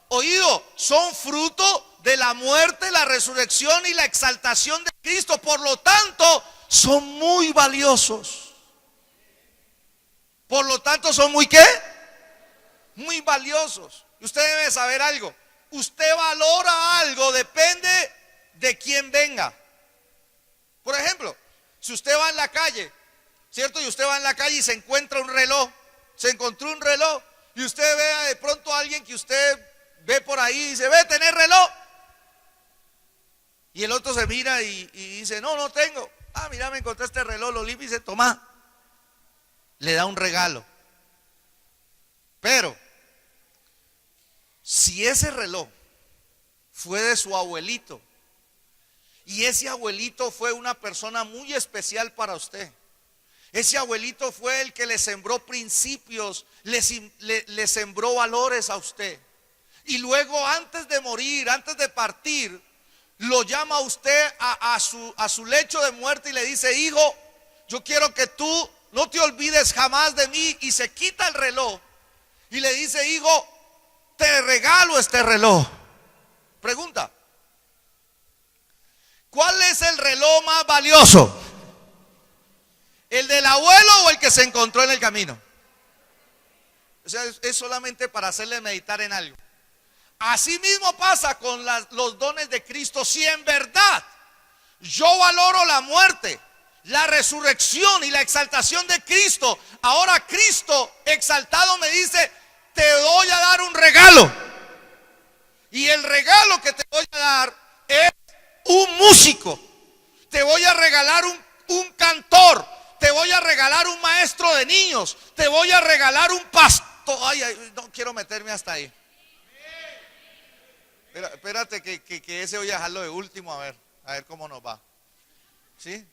[SPEAKER 1] oído, son fruto de la muerte, la resurrección y la exaltación de Cristo. Por lo tanto, son muy valiosos. Por lo tanto, ¿son muy qué? Muy valiosos. Y usted debe saber algo. Usted valora algo, depende de quién venga. Por ejemplo, si usted va en la calle, ¿cierto? Y usted va en la calle y se encuentra un reloj, se encontró un reloj, y usted ve de pronto a alguien que usted ve por ahí y dice, ¿ve tener reloj? Y el otro se mira y dice, no, no tengo. Ah, mira, me encontré este reloj, lo limpia y dice, toma. Le da un regalo. Pero si ese reloj fue de su abuelito y ese abuelito fue una persona muy especial para usted, ese abuelito fue el que le sembró principios, le sembró valores a usted, y luego antes de morir, antes de partir, lo llama a usted a su lecho de muerte y le dice, hijo, yo quiero que tú no te olvides jamás de mí, y se quita el reloj y le dice, hijo, te regalo este reloj. Pregunta, ¿cuál es el reloj más valioso? ¿El del abuelo o el que se encontró en el camino? O sea, es solamente para hacerle meditar en algo. Así mismo pasa con los dones de Cristo. Si en verdad yo valoro la muerte, la resurrección y la exaltación de Cristo, ahora Cristo exaltado me dice, te voy a dar un regalo. Y el regalo que te voy a dar es un músico. Te voy a regalar un cantor. Te voy a regalar un maestro de niños. Te voy a regalar un pastor. Ay, no quiero meterme hasta ahí. Espérate que ese voy a dejarlo de último, a ver cómo nos va. ¿Sí?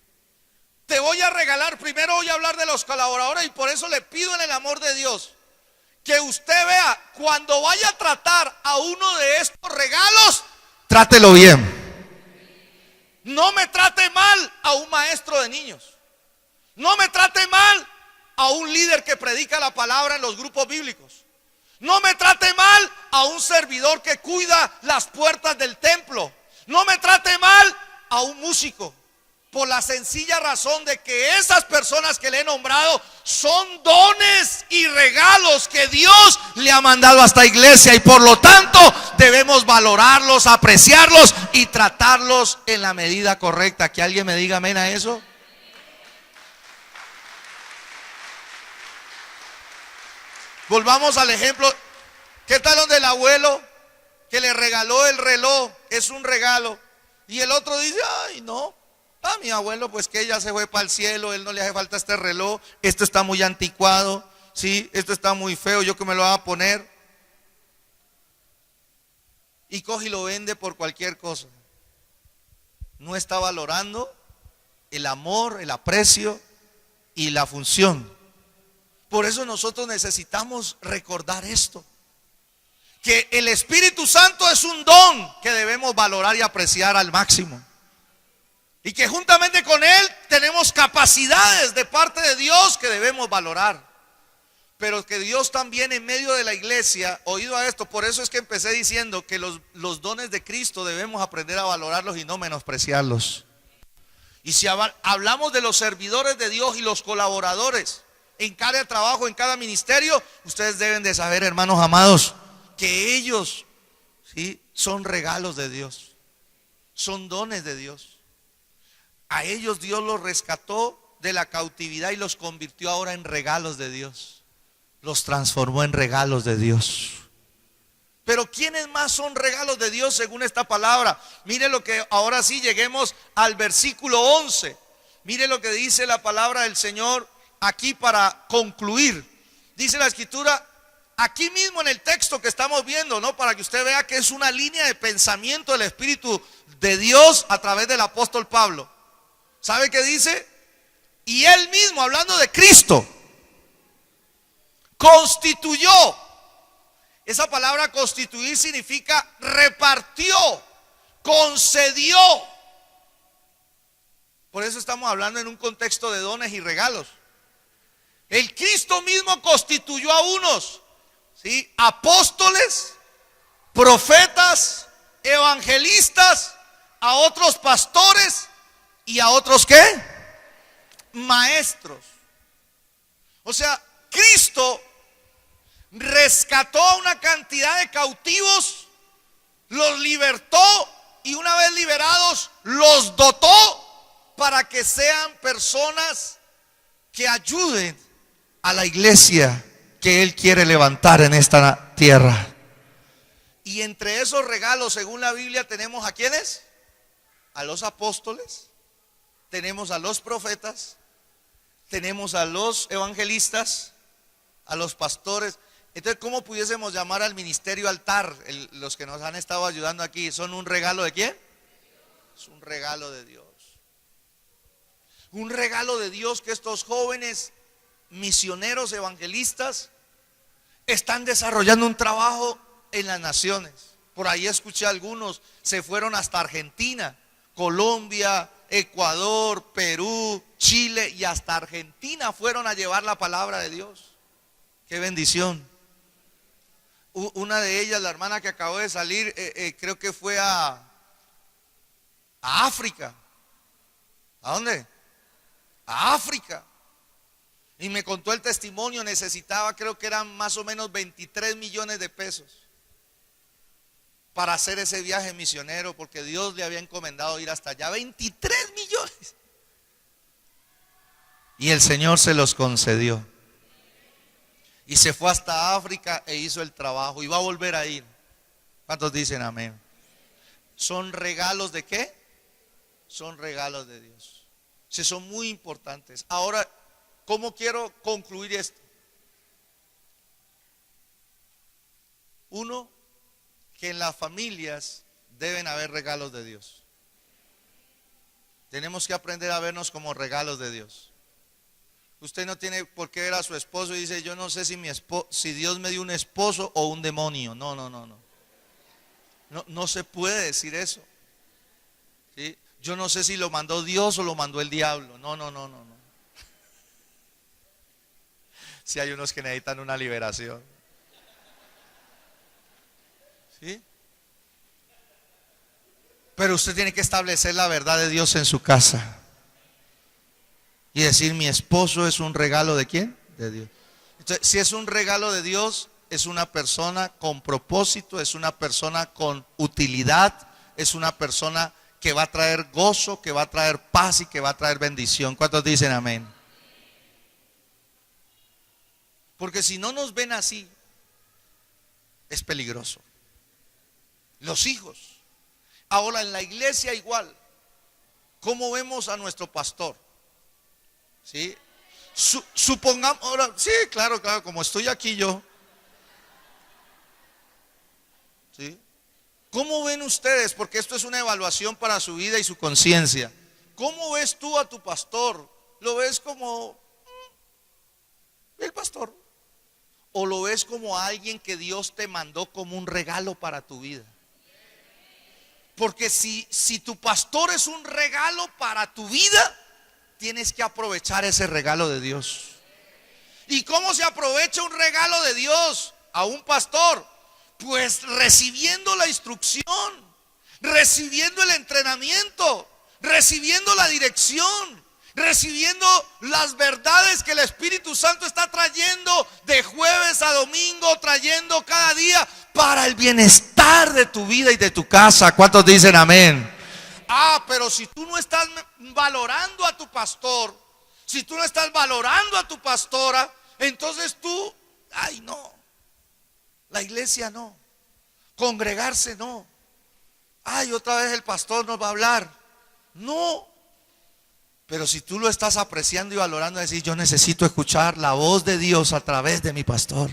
[SPEAKER 1] Te voy a regalar, primero voy a hablar de los colaboradores, y por eso le pido en el amor de Dios que usted vea, cuando vaya a tratar a uno de estos regalos, trátelo bien. No me trate mal a un maestro de niños. No me trate mal a un líder que predica la palabra en los grupos bíblicos. No me trate mal a un servidor que cuida las puertas del templo. No me trate mal a un músico, por la sencilla razón de que esas personas que le he nombrado son dones y regalos que Dios le ha mandado a esta iglesia, y por lo tanto debemos valorarlos, apreciarlos y tratarlos en la medida correcta. Que alguien me diga amén a eso. Volvamos al ejemplo. ¿Qué tal donde el abuelo que le regaló el reloj? Es un regalo. Y el otro dice, ay no, a mi abuelo pues que ya se fue para el cielo, él no le hace falta este reloj, esto está muy anticuado, ¿sí? Esto está muy feo, yo que me lo voy a poner. Y coge y lo vende por cualquier cosa. No está valorando el amor, el aprecio y la función. Por eso nosotros necesitamos recordar esto, que el Espíritu Santo es un don que debemos valorar y apreciar al máximo, y que juntamente con Él tenemos capacidades de parte de Dios que debemos valorar. pero que Dios también en medio de la iglesia, oído a esto, por eso es que empecé diciendo que los dones de Cristo debemos aprender a valorarlos y no menospreciarlos. Y si hablamos de los servidores de Dios y los colaboradores en cada trabajo, en cada ministerio, ustedes deben de saber, hermanos amados, que ellos, ¿sí?, son regalos de Dios, son dones de Dios. A ellos Dios los rescató de la cautividad y los convirtió ahora en regalos de Dios, los transformó en regalos de Dios. Pero ¿quiénes más son regalos de Dios según esta palabra? Mire lo que, ahora sí lleguemos al versículo 11. Mire lo que dice la palabra del Señor aquí para concluir. Dice la escritura, aquí mismo en el texto que estamos viendo, ¿no? Para que usted vea que es una línea de pensamiento del Espíritu de Dios a través del apóstol Pablo. ¿Sabe qué dice? Y él mismo, hablando de Cristo, constituyó. Esa palabra constituir significa repartió, concedió. Por eso estamos hablando en un contexto de dones y regalos. El Cristo mismo constituyó a unos, ¿sí?, apóstoles, profetas, evangelistas, a otros pastores y a otros ¿qué? Maestros. O sea, Cristo rescató a una cantidad de cautivos, los libertó y una vez liberados los dotó para que sean personas que ayuden a la iglesia que Él quiere levantar en esta tierra. Y entre esos regalos, según la Biblia, tenemos ¿a quiénes? A los apóstoles, tenemos a los profetas, tenemos a los evangelistas, a los pastores. Entonces, ¿cómo pudiésemos llamar al ministerio altar? Los que nos han estado ayudando aquí, ¿son un regalo de quién? Es un regalo de Dios. Un regalo de Dios que estos jóvenes misioneros evangelistas están desarrollando un trabajo en las naciones. Por ahí escuché a algunos, se fueron hasta Argentina, Colombia, Ecuador, Perú, Chile y hasta Argentina fueron a llevar la palabra de Dios. Qué bendición. Una de ellas, la hermana que acabó de salir, creo que fue a África. ¿A dónde? A África. Y me contó el testimonio, necesitaba, creo que eran más o menos 23 millones de pesos para hacer ese viaje misionero, porque Dios le había encomendado ir hasta allá. 23 millones. Y el Señor se los concedió. Y se fue hasta África e hizo el trabajo y va a volver a ir. ¿Cuántos dicen amén? ¿Son regalos de qué? Son regalos de Dios. Sí, son muy importantes. Ahora, ¿cómo quiero concluir esto? Uno, que en las familias deben haber regalos de Dios. Tenemos que aprender a vernos como regalos de Dios. Usted no tiene por qué ver a su esposo y dice, yo no sé si Dios me dio un esposo o un demonio. No se puede decir eso. ¿Sí? Yo no sé si lo mandó Dios o lo mandó el diablo. No. Si hay unos que necesitan una liberación. ¿Sí? Pero usted tiene que establecer la verdad de Dios en su casa. Y decir, mi esposo es un regalo ¿de quién? De Dios. Entonces, si es un regalo de Dios, es una persona con propósito, es una persona con utilidad, es una persona que va a traer gozo, que va a traer paz y que va a traer bendición. ¿Cuántos dicen amén? Porque si no nos ven así, es peligroso. Los hijos. Ahora en la iglesia igual. ¿Cómo vemos a nuestro pastor? ¿Sí? Supongamos, ahora, sí, claro, como estoy aquí yo. ¿Sí? ¿Cómo ven ustedes? Porque esto es una evaluación para su vida y su conciencia. ¿Cómo ves tú a tu pastor? ¿Lo ves como el pastor? ¿O lo ves como alguien que Dios te mandó como un regalo para tu vida? Porque si tu pastor es un regalo para tu vida, tienes que aprovechar ese regalo de Dios. ¿Y cómo se aprovecha un regalo de Dios a un pastor? Pues recibiendo la instrucción, recibiendo el entrenamiento, recibiendo la dirección, recibiendo las verdades que el Espíritu Santo está trayendo de jueves a domingo, trayendo cada día para el bienestar de tu vida y de tu casa. ¿Cuántos dicen amén? Pero si tú no estás valorando a tu pastor, si tú no estás valorando a tu pastora, entonces tú, no, la iglesia no, congregarse no, otra vez el pastor nos va a hablar, no. Pero si tú lo estás apreciando y valorando, decir, yo necesito escuchar la voz de Dios a través de mi pastor.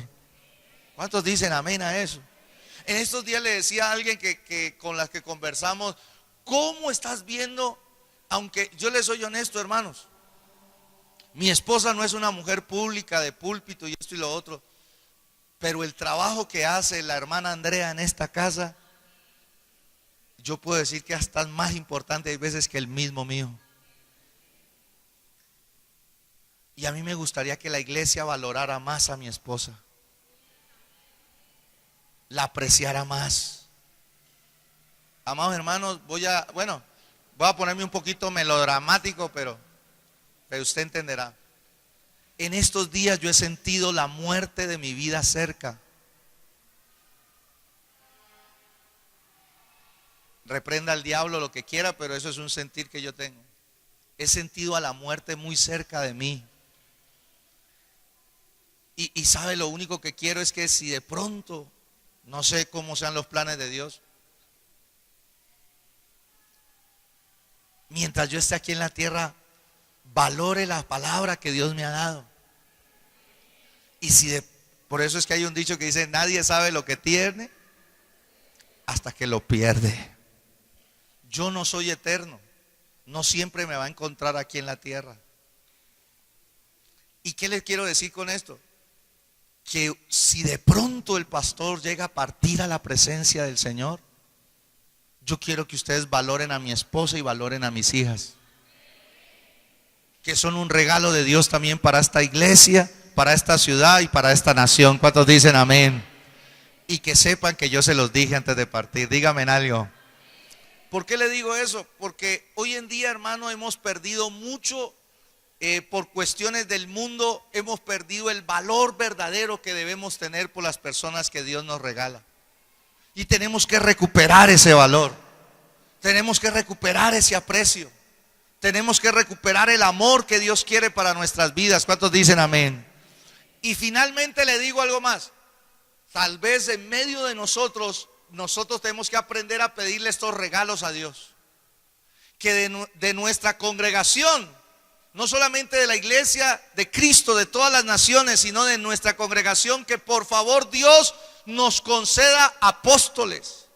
[SPEAKER 1] ¿Cuántos dicen amén a eso? En estos días le decía a alguien que con las que conversamos, ¿cómo estás viendo? Aunque yo les soy honesto, hermanos, mi esposa no es una mujer pública de púlpito y esto y lo otro, pero el trabajo que hace la hermana Andrea en esta casa, yo puedo decir que hasta es más importante hay veces que el mismo mío. Y a mí me gustaría que la iglesia valorara más a mi esposa, la apreciara más. Amados hermanos, voy a ponerme un poquito melodramático, pero usted entenderá. En estos días yo he sentido la muerte de mi vida cerca. Reprenda al diablo lo que quiera, pero eso es un sentir que yo tengo. He sentido a la muerte muy cerca de mí. Y sabe, lo único que quiero es que si de pronto, no sé cómo sean los planes de Dios, mientras yo esté aquí en la tierra, valore la palabra que Dios me ha dado. Y por eso es que hay un dicho que dice, nadie sabe lo que tiene hasta que lo pierde. Yo no soy eterno, no siempre me va a encontrar aquí en la tierra. ¿Y qué les quiero decir con esto? Que si de pronto el pastor llega a partir a la presencia del Señor, yo quiero que ustedes valoren a mi esposa y valoren a mis hijas, que son un regalo de Dios también para esta iglesia, para esta ciudad y para esta nación. ¿Cuántos dicen amén? Y que sepan que yo se los dije antes de partir. Díganme en algo. ¿Por qué le digo eso? Porque hoy en día, hermano, hemos perdido mucho. Por cuestiones del mundo hemos perdido el valor verdadero que debemos tener por las personas que Dios nos regala. Y tenemos que recuperar ese valor. Tenemos que recuperar ese aprecio. Tenemos que recuperar el amor que Dios quiere para nuestras vidas. ¿Cuántos dicen amén? Y finalmente le digo algo más. Tal vez en medio de nosotros tenemos que aprender a pedirle estos regalos a Dios. Que de nuestra congregación, no solamente de la iglesia de Cristo, de todas las naciones, sino de nuestra congregación, que por favor Dios nos conceda apóstoles,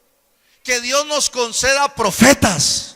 [SPEAKER 1] que Dios nos conceda profetas,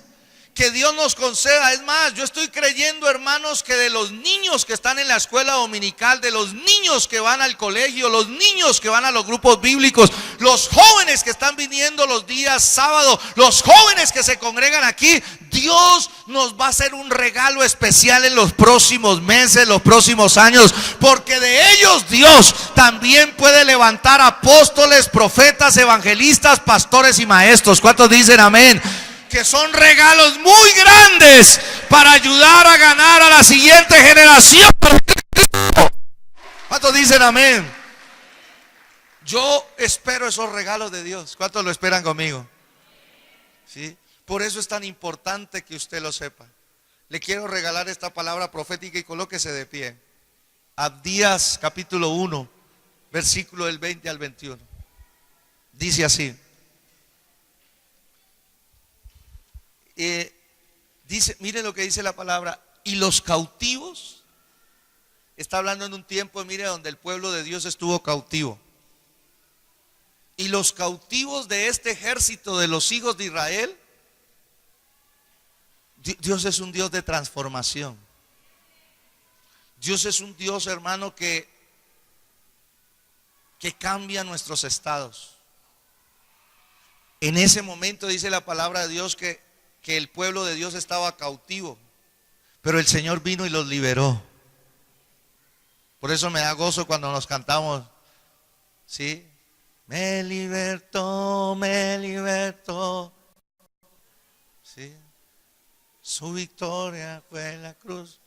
[SPEAKER 1] que Dios nos conceda. Es más, yo estoy creyendo, hermanos, que de los niños que están en la escuela dominical, de los niños que van al colegio, los niños que van a los grupos bíblicos, los jóvenes que están viniendo los días sábado, los jóvenes que se congregan aquí, Dios nos va a hacer un regalo especial en los próximos meses, los próximos años, porque de ellos Dios también puede levantar apóstoles, profetas, evangelistas, pastores y maestros. ¿Cuántos dicen amén? Que son regalos muy grandes para ayudar a ganar a la siguiente generación. ¿Cuántos dicen amén? Yo espero esos regalos de Dios. ¿Cuántos lo esperan conmigo? ¿Sí? Por eso es tan importante que usted lo sepa. Le quiero regalar esta palabra profética y colóquese de pie. Abdías capítulo 1, versículo del 20 al 21. Dice así. Mire lo que dice la palabra. Y los cautivos, está hablando en un tiempo, mire, donde el pueblo de Dios estuvo cautivo. Y los cautivos de este ejército de los hijos de Israel, Dios es un Dios de transformación. Dios es un Dios, hermano, que cambia nuestros estados. En ese momento dice la palabra de Dios que el pueblo de Dios estaba cautivo, pero el Señor vino y los liberó. Por eso me da gozo cuando nos cantamos, ¿sí? Me libertó, ¿sí? Su victoria fue en la cruz.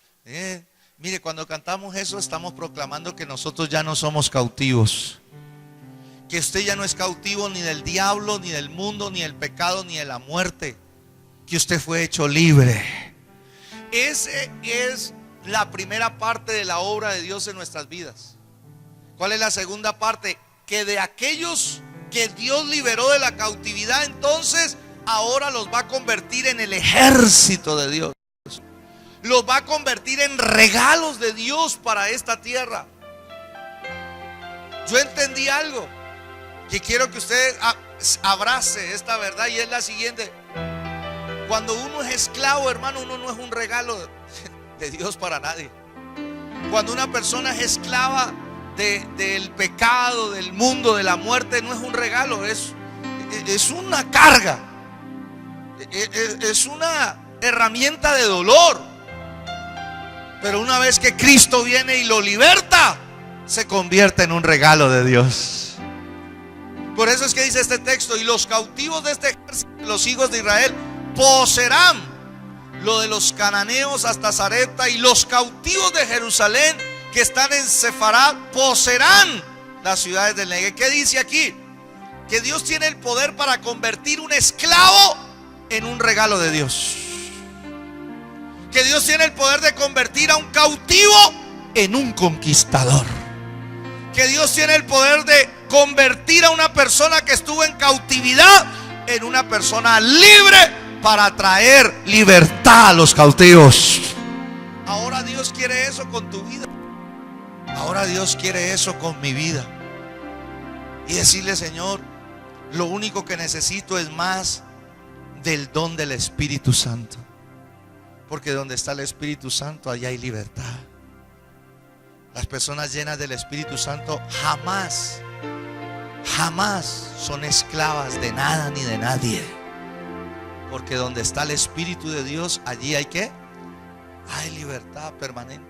[SPEAKER 1] Mire, cuando cantamos eso estamos proclamando que nosotros ya no somos cautivos. Que usted ya no es cautivo ni del diablo, ni del mundo, ni del pecado, ni de la muerte. Que usted fue hecho libre. Esa es la primera parte de la obra de Dios en nuestras vidas. ¿Cuál es la segunda parte? Que de aquellos que Dios liberó de la cautividad, entonces ahora los va a convertir en el ejército de Dios. Los va a convertir en regalos de Dios para esta tierra. Yo entendí algo que quiero que usted abrace esta verdad, y es la siguiente: cuando uno es esclavo, hermano, uno no es un regalo de Dios para nadie. Cuando una persona es esclava del pecado, del mundo, de la muerte, no es un regalo, es una carga, es una herramienta de dolor. Pero una vez que Cristo viene y lo liberta, se convierte en un regalo de Dios. Por eso es que dice este texto: y los cautivos de este ejército, los hijos de Israel, poseerán lo de los cananeos hasta Sarepta, y los cautivos de Jerusalén que están en Sefarad poseerán las ciudades del Negev. ¿Qué dice aquí? Que Dios tiene el poder para convertir un esclavo en un regalo de Dios. Que Dios tiene el poder de convertir a un cautivo en un conquistador. Que Dios tiene el poder de convertir a una persona que estuvo en cautividad en una persona libre para traer libertad a los cautivos. Ahora Dios quiere eso con tu vida. Ahora Dios quiere eso con mi vida. Y decirle: Señor, lo único que necesito es más del don del Espíritu Santo. Porque donde está el Espíritu Santo, allá hay libertad. Las personas llenas del Espíritu Santo jamás son esclavas de nada ni de nadie. Porque donde está el Espíritu de Dios, allí hay ¿qué? Hay libertad permanente.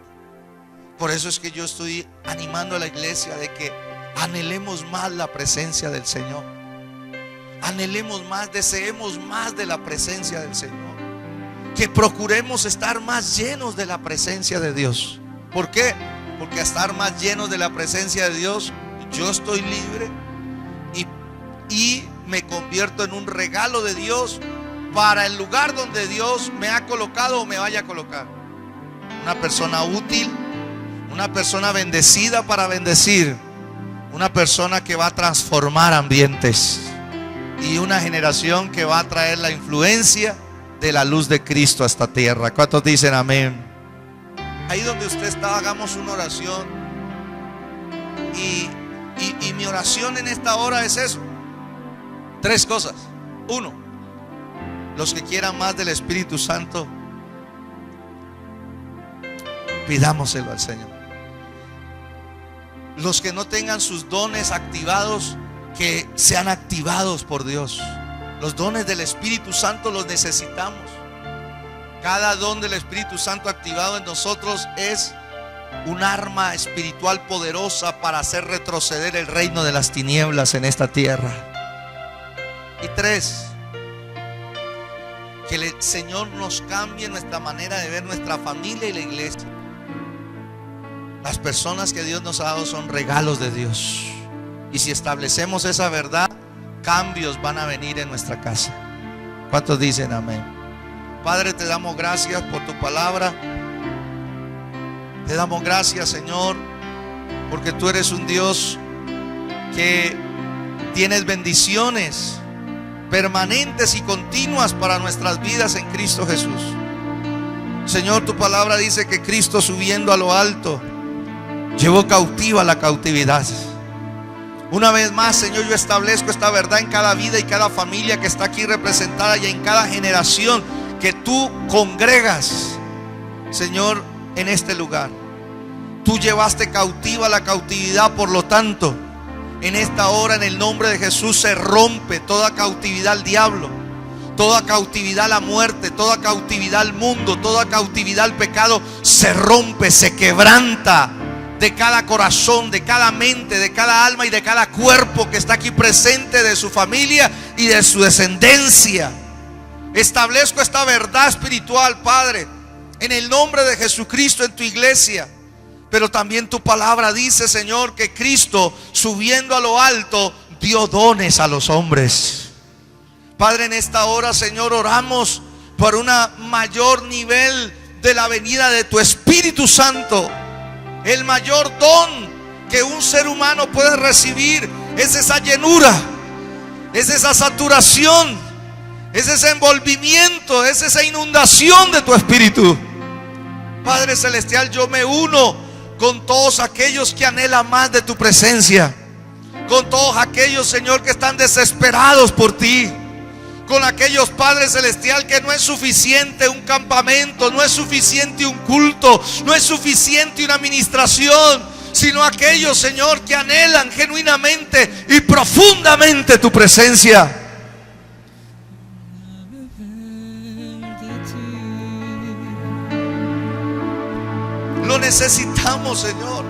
[SPEAKER 1] Por eso es que yo estoy animando a la iglesia de que anhelemos más la presencia del Señor. Anhelemos más, deseemos más de la presencia del Señor. Que procuremos estar más llenos de la presencia de Dios. ¿Por qué? Porque a estar más llenos de la presencia de Dios, yo estoy libre y me convierto en un regalo de Dios para el lugar donde Dios me ha colocado o me vaya a colocar. Una persona útil, una persona bendecida para bendecir, una persona que va a transformar ambientes, y una generación que va a traer la influencia de la luz de Cristo a esta tierra. ¿Cuántos dicen amén? Ahí donde usted está, hagamos una oración. Y mi oración en esta hora es eso: 3 cosas. 1, los que quieran más del Espíritu Santo, pidámoselo al Señor. Los que no tengan sus dones activados, que sean activados por Dios. Los dones del Espíritu Santo los necesitamos. Cada don del Espíritu Santo activado en nosotros es un arma espiritual poderosa para hacer retroceder el reino de las tinieblas en esta tierra. Y 3, que el Señor nos cambie nuestra manera de ver nuestra familia y la iglesia. Las personas que Dios nos ha dado son regalos de Dios. Y si establecemos esa verdad, cambios van a venir en nuestra casa. ¿Cuántos dicen amén? Padre, te damos gracias por tu palabra. Te damos gracias, Señor, porque tú eres un Dios que tienes bendiciones permanentes y continuas para nuestras vidas en Cristo Jesús. Señor, tu palabra dice que Cristo, subiendo a lo alto, llevó cautiva la cautividad. Una vez más, Señor, yo establezco esta verdad en cada vida y cada familia que está aquí representada, y en cada generación que tú congregas, Señor, en este lugar. Tú llevaste cautiva la cautividad, por lo tanto, en esta hora, en el nombre de Jesús, se rompe toda cautividad al diablo, toda cautividad a la muerte, toda cautividad al mundo, toda cautividad al pecado. Se rompe, se quebranta de cada corazón, de cada mente, de cada alma y de cada cuerpo que está aquí presente, de su familia y de su descendencia. Establezco esta verdad espiritual, Padre, en el nombre de Jesucristo en tu iglesia. Pero también tu palabra dice, Señor, que Cristo, subiendo a lo alto, dio dones a los hombres. Padre, en esta hora, Señor, oramos por un mayor nivel de la venida de tu Espíritu Santo. El mayor don que un ser humano puede recibir es esa llenura, es esa saturación, es ese envolvimiento, es esa inundación de tu Espíritu. Padre Celestial, yo me uno con todos aquellos que anhelan más de tu presencia, con todos aquellos, Señor, que están desesperados por ti, con aquellos, Padre Celestial, que no es suficiente un campamento, no es suficiente un culto, no es suficiente una administración, sino aquellos, Señor, que anhelan genuinamente y profundamente tu presencia. Lo necesitamos, Señor.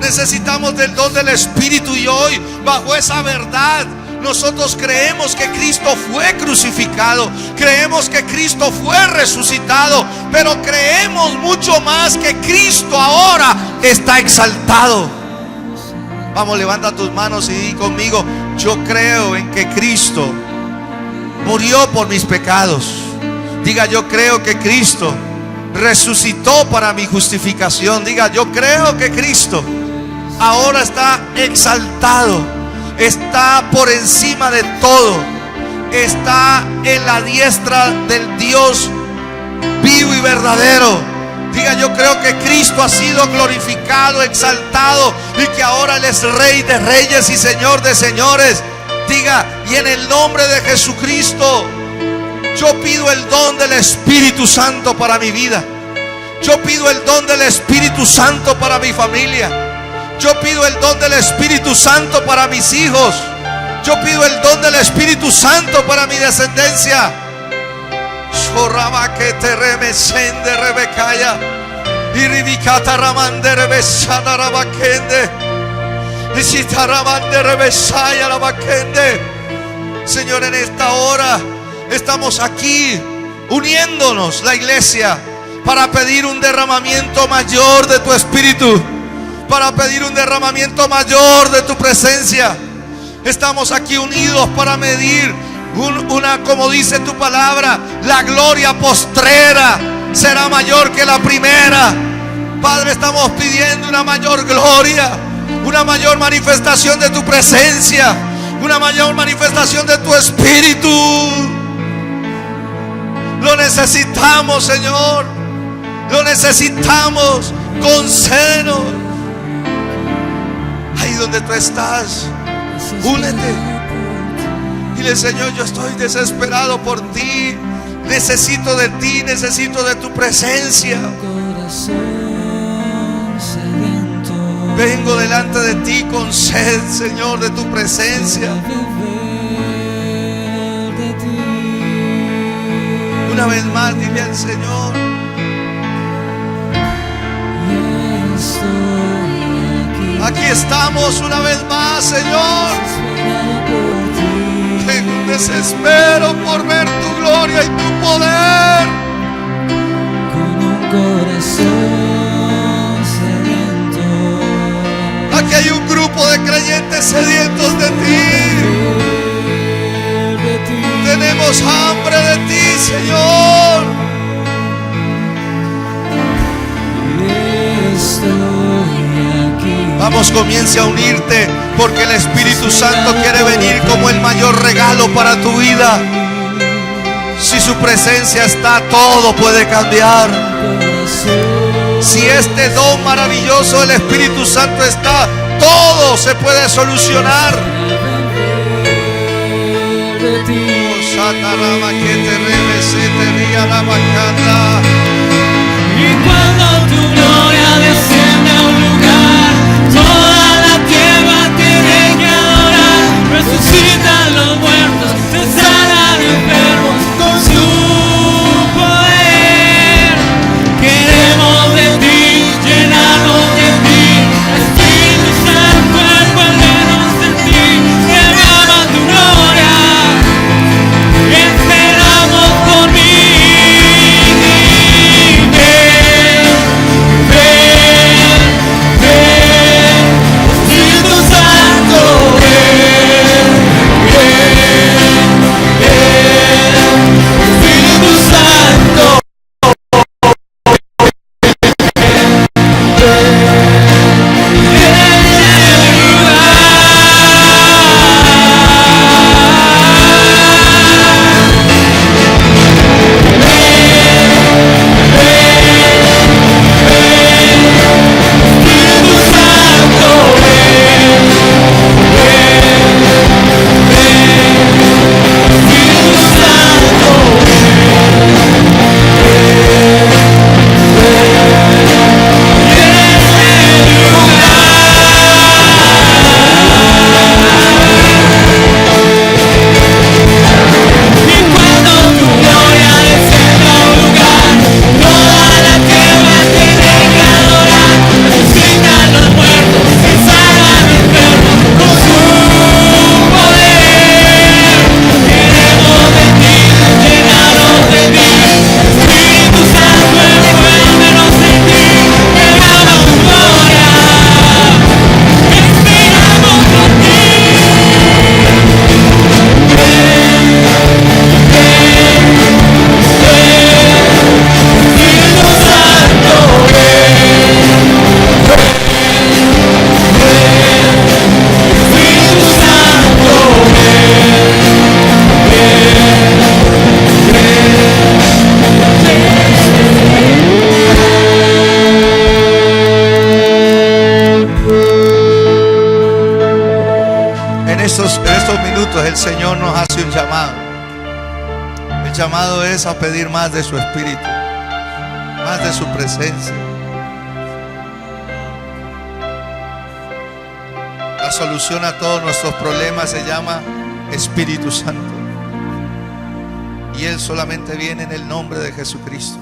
[SPEAKER 1] Necesitamos del don del Espíritu, y hoy, bajo esa verdad, nosotros creemos que Cristo fue crucificado, creemos que Cristo fue resucitado, pero creemos mucho más que Cristo ahora está exaltado. Vamos, levanta tus manos y di conmigo: yo creo en que Cristo murió por mis pecados. Diga: yo creo que Cristo resucitó para mi justificación. Diga: yo creo que Cristo ahora está exaltado, está por encima de todo, está en la diestra del Dios vivo y verdadero. Diga: yo creo que Cristo ha sido glorificado, exaltado, y que ahora Él es Rey de reyes y Señor de señores. Diga: y en el nombre de Jesucristo, yo pido el don del Espíritu Santo para mi vida. Yo pido el don del Espíritu Santo para mi familia. Yo pido el don del Espíritu Santo para mis hijos. Yo pido el don del Espíritu Santo para mi descendencia. Señor, en esta hora estamos aquí uniéndonos, la iglesia, para pedir un derramamiento mayor de tu Espíritu, para pedir un derramamiento mayor de tu presencia. Estamos aquí unidos para medir como dice tu palabra, la gloria postrera será mayor que la primera. Padre, estamos pidiendo una mayor gloria, una mayor manifestación de tu presencia, una mayor manifestación de tu Espíritu. Lo necesitamos, Señor, lo necesitamos. Concédenos. Ahí donde tú estás, únete. Dile: Señor, yo estoy desesperado por ti. Necesito de ti, necesito de tu presencia. Vengo delante de ti con sed, Señor, de tu presencia. Una vez más, dile al Señor: aquí estamos una vez más, Señor. Tengo un desespero por ver tu gloria y tu poder.
[SPEAKER 2] Con un corazón sediento.
[SPEAKER 1] Aquí hay un grupo de creyentes sedientos de ti. Tenemos hambre de ti, Señor. Vamos, comience a unirte, porque el Espíritu Santo quiere venir como el mayor regalo para tu vida. Si su presencia está, todo puede cambiar. Si este don maravilloso del Espíritu Santo está, todo se puede solucionar.
[SPEAKER 2] Y cuando tu gloria desciende a un lugar, toda la tierra tiene que adorar. Resucitan los muertos, se sanan enfermos con su poder. Queremos de ti,
[SPEAKER 1] el Señor nos hace un llamado. El llamado es a pedir más de su Espíritu, más de su presencia. La solución a todos nuestros problemas se llama Espíritu Santo. Y Él solamente viene en el nombre de Jesucristo.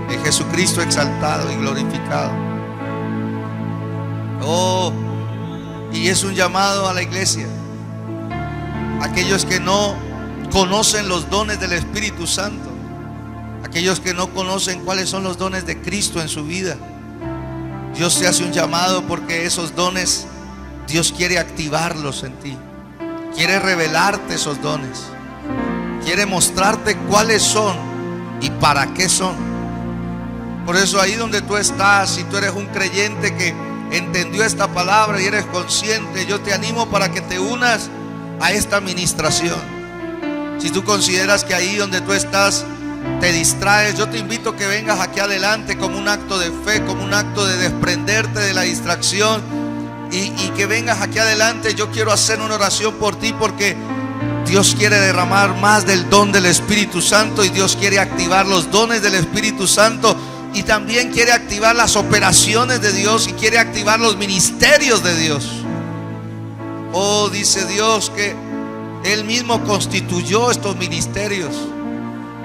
[SPEAKER 1] El Jesucristo exaltado y glorificado. Oh, y es un llamado a la iglesia. Aquellos que no conocen los dones del Espíritu Santo, aquellos que no conocen cuáles son los dones de Cristo en su vida, Dios te hace un llamado porque esos dones Dios quiere activarlos en ti. Quiere revelarte esos dones. Quiere mostrarte cuáles son y para qué son. Por eso ahí donde tú estás, si tú eres un creyente que entendió esta palabra y eres consciente, yo te animo para que te unas a esta administración. Si tú consideras que ahí donde tú estás te distraes, yo te invito a que vengas aquí adelante como un acto de fe, como un acto de desprenderte de la distracción y que vengas aquí adelante. Yo quiero hacer una oración por ti porque Dios quiere derramar más del don del Espíritu Santo y Dios quiere activar los dones del Espíritu Santo y también quiere activar las operaciones de Dios y quiere activar los ministerios de Dios. Oh, dice Dios que Él mismo constituyó estos ministerios.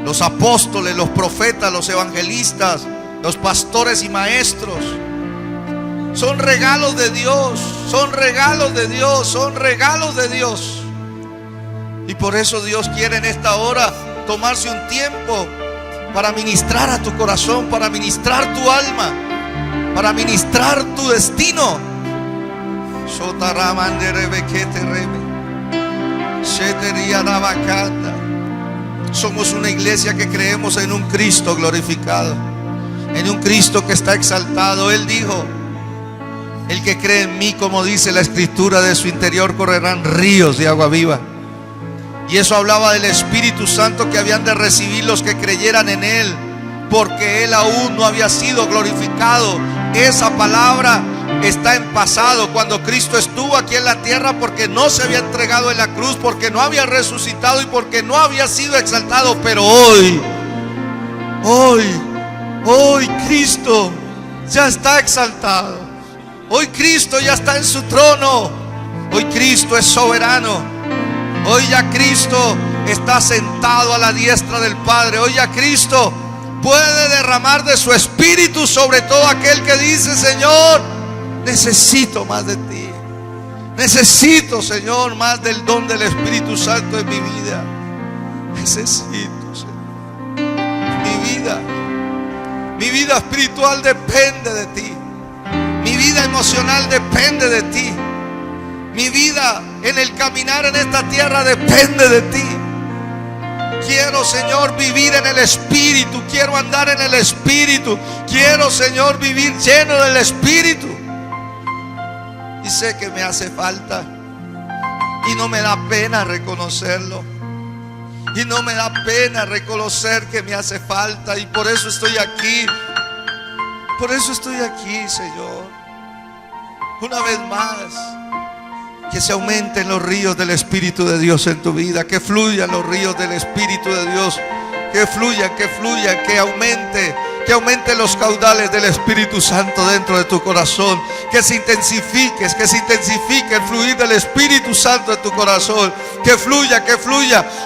[SPEAKER 1] Los apóstoles, los profetas, los evangelistas, los pastores y maestros. Son regalos de Dios, son regalos de Dios, son regalos de Dios. Y por eso Dios quiere en esta hora tomarse un tiempo para ministrar a tu corazón, para ministrar tu alma, para ministrar tu destino. Somos una iglesia que creemos en un Cristo glorificado, en un Cristo que está exaltado. Él dijo: el que cree en mí, como dice la Escritura, de su interior correrán ríos de agua viva. Y eso hablaba del Espíritu Santo que habían de recibir los que creyeran en Él, porque Él aún no había sido glorificado. Esa palabra está en pasado, cuando Cristo estuvo aquí en la tierra, porque no se había entregado en la cruz, porque no había resucitado y porque no había sido exaltado. Pero hoy Cristo ya está exaltado. Hoy Cristo ya está en su trono. Hoy Cristo es soberano. Hoy ya Cristo está sentado a la diestra del Padre. Hoy ya Cristo puede derramar de su Espíritu sobre todo aquel que dice: Señor, necesito más de ti. Necesito, Señor, más del don del Espíritu Santo en mi vida. Necesito, Señor. Mi vida espiritual depende de ti. Mi vida emocional depende de ti. Mi vida en el caminar en esta tierra depende de ti. Quiero, Señor, vivir en el Espíritu. Quiero andar en el Espíritu. Quiero, Señor, vivir lleno del Espíritu. Y sé que me hace falta. Y no me da pena reconocerlo. Y no me da pena reconocer que me hace falta. Y por eso estoy aquí. Por eso estoy aquí, Señor. Una vez más. Que se aumenten los ríos del Espíritu de Dios en tu vida. Que fluyan los ríos del Espíritu de Dios. Que fluyan, que aumente los caudales del Espíritu Santo dentro de tu corazón. Que se intensifique el fluir del Espíritu Santo en tu corazón. Que fluya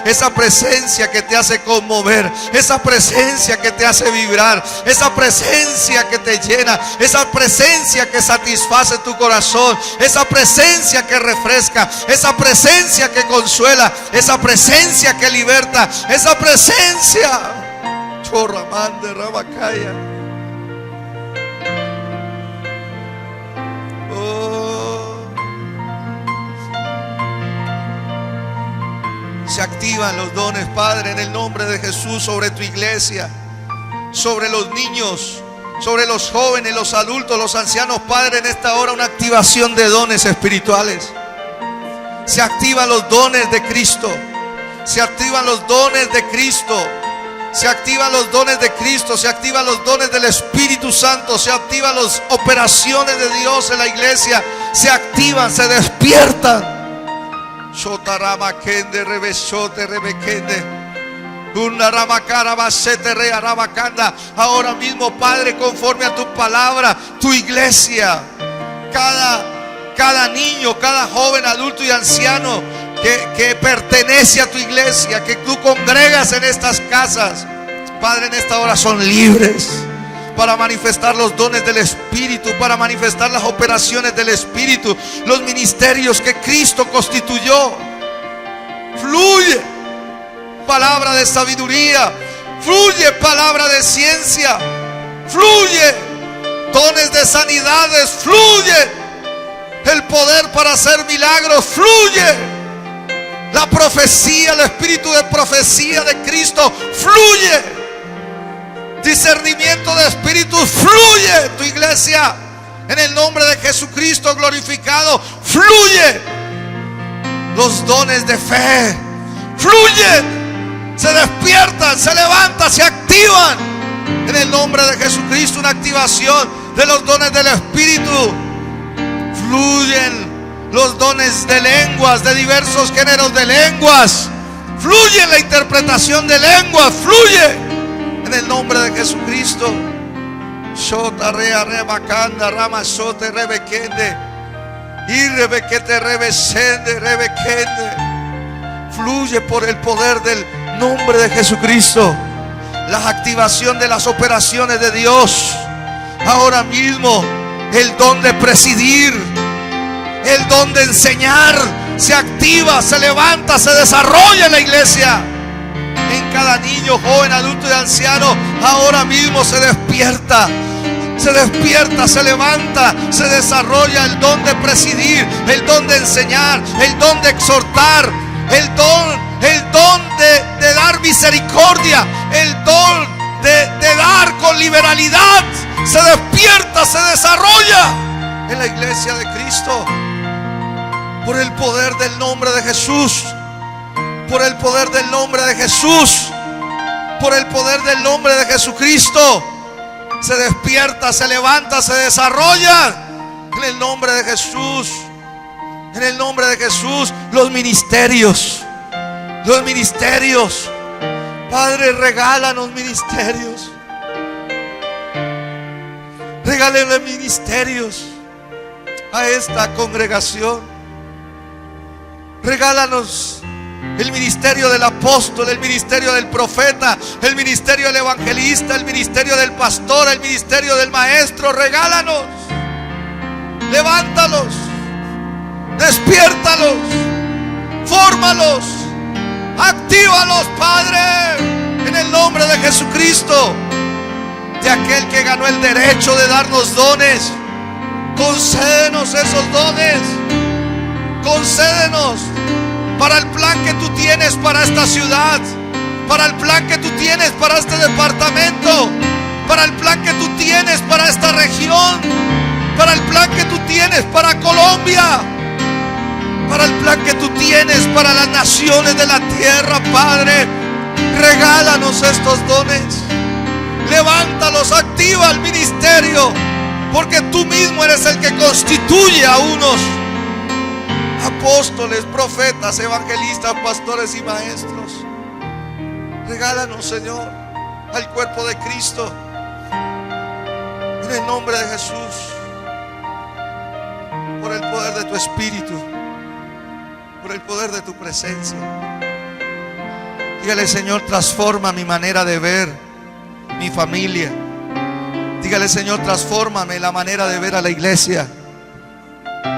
[SPEAKER 1] esa presencia que te hace conmover, esa presencia que te hace vibrar, esa presencia que te llena, esa presencia que satisface tu corazón, esa presencia que refresca, esa presencia que consuela, esa presencia que liberta, esa presencia. Chorramán de Rabacaya. Se activan los dones, Padre, en el nombre de Jesús, sobre tu iglesia, sobre los niños, sobre los jóvenes, los adultos, los ancianos. Padre, en esta hora una activación de dones espirituales. Se activan los dones de Cristo. Se activan los dones de Cristo. Se activan los dones de Cristo. Se activan los dones del Espíritu Santo. Se activan las operaciones de Dios en la iglesia. Se activan, se despiertan. Shotarama kende rebeshote rebekende. Una ramacara basete re arabacanda. Ahora mismo, Padre, conforme a tu palabra, tu iglesia, cada niño, cada joven, adulto y anciano que pertenece a tu iglesia, que tú congregas en estas casas, Padre, en esta hora son libres para manifestar los dones del Espíritu, para manifestar las operaciones del Espíritu, los ministerios que Cristo constituyó. Fluye palabra de sabiduría, fluye palabra de ciencia, fluye dones de sanidades, fluye el poder para hacer milagros, fluye la profecía, el espíritu de profecía de Cristo, fluye discernimiento de espíritus, fluye tu iglesia en el nombre de Jesucristo glorificado, fluye los dones de fe, fluyen, se despiertan, se levantan, se activan en el nombre de Jesucristo. Una activación de los dones del Espíritu. Fluyen los dones de lenguas, de diversos géneros de lenguas. Fluye la interpretación de lenguas, fluye en el nombre de Jesucristo. Shota rea rebacanda rama sote rebekende y rebequete rebesende rebekende. Fluye por el poder del nombre de Jesucristo la activación de las operaciones de Dios. Ahora mismo el don de presidir, el don de enseñar se activa, se levanta, se desarrolla en la iglesia, en cada niño, joven, adulto y anciano. Ahora mismo se despierta, se levanta, se desarrolla el don de presidir, el don de enseñar, el don de exhortar, el don de dar misericordia, el don de dar con liberalidad. Se despierta, se desarrolla en la iglesia de Cristo por el poder del nombre de Jesús, por el poder del nombre de Jesús, por el poder del nombre de Jesucristo. Se despierta, se levanta, se desarrolla en el nombre de Jesús. En el nombre de Jesús, los ministerios, Padre, regálanos ministerios, regálenle ministerios a esta congregación. Regálanos el ministerio del apóstol, el ministerio del profeta, el ministerio del evangelista, el ministerio del pastor, el ministerio del maestro. Regálanos, levántalos, despiértalos, fórmalos, actívalos, Padre, en el nombre de Jesucristo, de aquel que ganó el derecho de darnos dones. Concédenos esos dones, concédenos para el plan que tú tienes para esta ciudad, para el plan que tú tienes para este departamento, para el plan que tú tienes para esta región, para el plan que tú tienes para Colombia, para el plan que tú tienes para las naciones de la tierra. Padre, regálanos estos dones, levántalos, activa el ministerio, porque tú mismo eres el que constituye a unos apóstoles, profetas, evangelistas, pastores y maestros. Regálanos, Señor, al cuerpo de Cristo, en el nombre de Jesús, por el poder de tu Espíritu, por el poder de tu presencia. Dígale, Señor, transforma mi manera de ver mi familia. Dígale, Señor, transfórmame la manera de ver a la iglesia.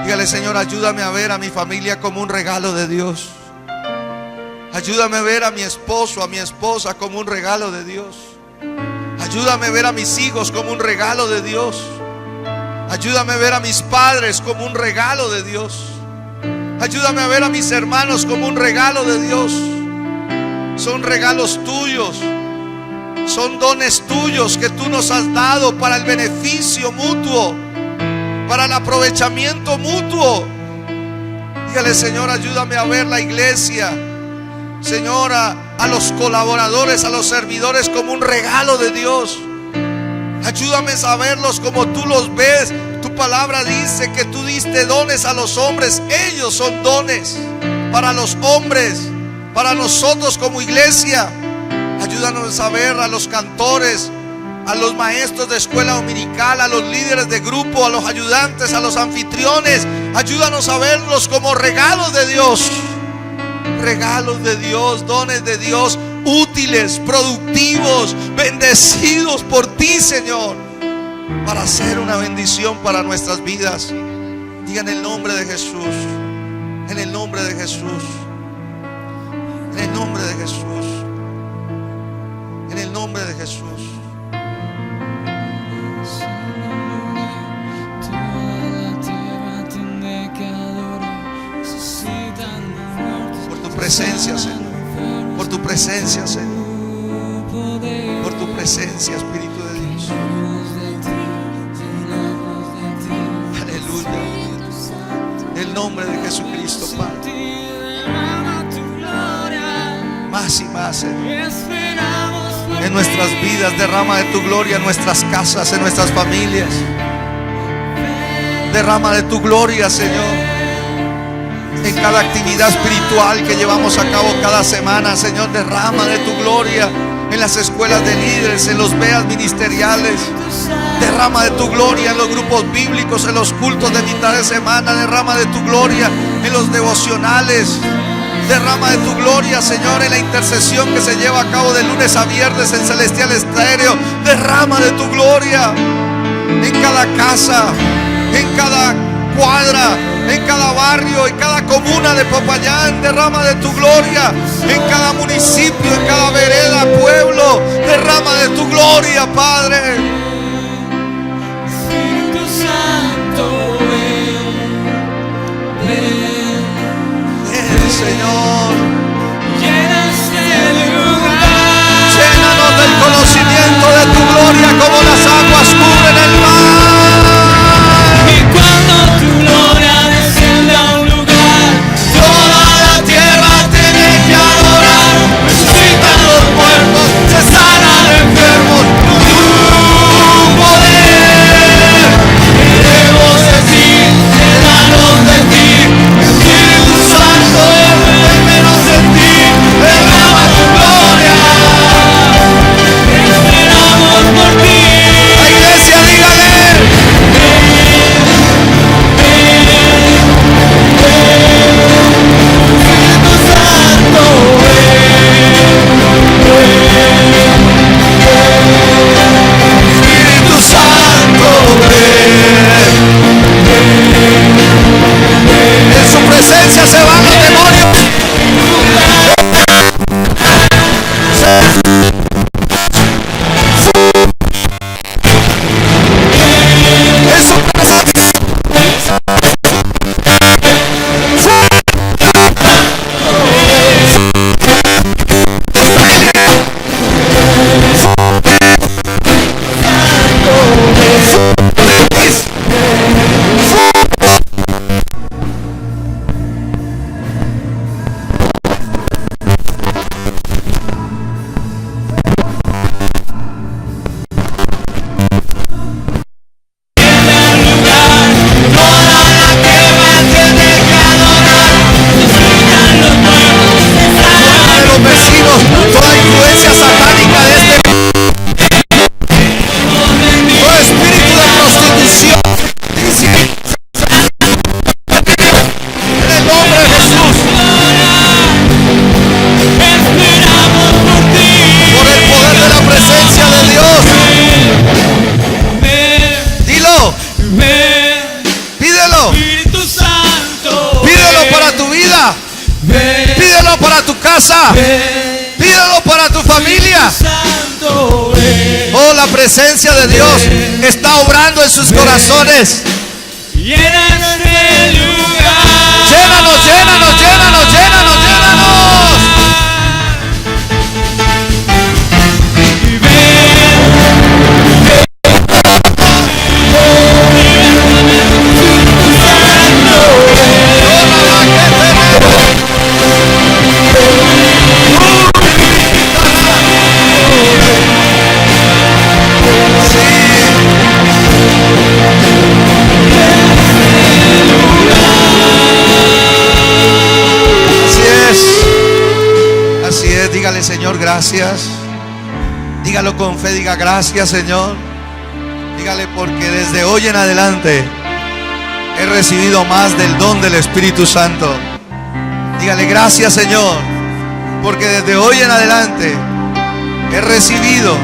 [SPEAKER 1] Dígale, Señor, ayúdame a ver a mi familia como un regalo de Dios. Ayúdame a ver a mi esposo, a mi esposa como un regalo de Dios. Ayúdame a ver a mis hijos como un regalo de Dios. Ayúdame a ver a mis padres como un regalo de Dios. Ayúdame a ver a mis hermanos como un regalo de Dios. Son regalos tuyos, son dones tuyos que tú nos has dado para el beneficio mutuo, para el aprovechamiento mutuo. Dígale, Señor, ayúdame a ver la iglesia, Señor, a los colaboradores, a los servidores como un regalo de Dios. Ayúdame a verlos como tú los ves. Tu palabra dice que tú diste dones a los hombres. Ellos son dones para los hombres, para nosotros como iglesia. Ayúdanos a ver a los cantores, a los maestros de escuela dominical, a los líderes de grupo, a los ayudantes, a los anfitriones. Ayúdanos a verlos como regalos de Dios. Regalos de Dios, dones de Dios, útiles, productivos, bendecidos por ti, Señor, para ser una bendición para nuestras vidas. Diga en el nombre de Jesús, en el nombre de Jesús, en el nombre de Jesús, en el nombre de Jesús. Por tu presencia, Señor, por tu presencia, Señor, por tu presencia, Espíritu de Dios. Aleluya. En el nombre de Jesucristo, Padre. Más y más, Señor. En nuestras vidas derrama de tu gloria, en nuestras casas, en nuestras familias. Derrama de tu gloria, Señor, en cada actividad espiritual que llevamos a cabo cada semana. Señor, derrama de tu gloria en las escuelas de líderes, en los veas ministeriales. Derrama de tu gloria en los grupos bíblicos, en los cultos de mitad de semana. Derrama de tu gloria en los devocionales. Derrama de tu gloria, Señor, en la intercesión que se lleva a cabo de lunes a viernes en Celestial Estéreo. Derrama de tu gloria en cada casa, en cada cuadra, en cada barrio, en cada comuna de Popayán. Derrama de tu gloria en cada municipio, en cada vereda, pueblo. Derrama de tu gloria, Padre.
[SPEAKER 2] Espíritu Santo,
[SPEAKER 1] Ven, Señor.
[SPEAKER 2] llena este lugar.
[SPEAKER 1] Llénanos del conocimiento de tu gloria como las aguas cubren el mar.
[SPEAKER 2] Y cuando tu gloria descienda a un lugar,
[SPEAKER 1] Toda la tierra tiene que adorar. Resucitan los muertos, se sanan enfermos. Tu poder.
[SPEAKER 2] queremos de ti, llénanos de ti.
[SPEAKER 1] Espíritu Santo, déjanos en ti. Derrama tu gloria.
[SPEAKER 2] Esperamos por ti.
[SPEAKER 1] La iglesia, dígale.
[SPEAKER 2] Espíritu Santo,
[SPEAKER 1] Espíritu Santo, ven. En su presencia se van los demonios. En su presencia. De los vecinos, toda influencia satánica de este todo espíritu de prostitución, en el nombre de Jesús,
[SPEAKER 2] esperamos por ti.
[SPEAKER 1] por el poder de la presencia de Dios.
[SPEAKER 2] Ven,
[SPEAKER 1] Dilo,
[SPEAKER 2] ven,
[SPEAKER 1] pídelo,
[SPEAKER 2] Espíritu Santo.
[SPEAKER 1] pídelo para tu vida,
[SPEAKER 2] Ven,
[SPEAKER 1] pídelo para tu casa,
[SPEAKER 2] ven,
[SPEAKER 1] pídelo para tu familia.
[SPEAKER 2] Santo, ven.
[SPEAKER 1] Oh, la presencia de Dios está obrando en sus corazones.
[SPEAKER 2] Llena este lugar.
[SPEAKER 1] Llénanos, llénanos, llénanos, llénanos, llénanos.
[SPEAKER 2] Y ven,
[SPEAKER 1] dígale: Señor, gracias. Dígalo con fe, diga: gracias, Señor. Dígale: porque desde hoy en adelante he recibido más del don del Espíritu Santo. Dígale: gracias, Señor, porque desde hoy en adelante he recibido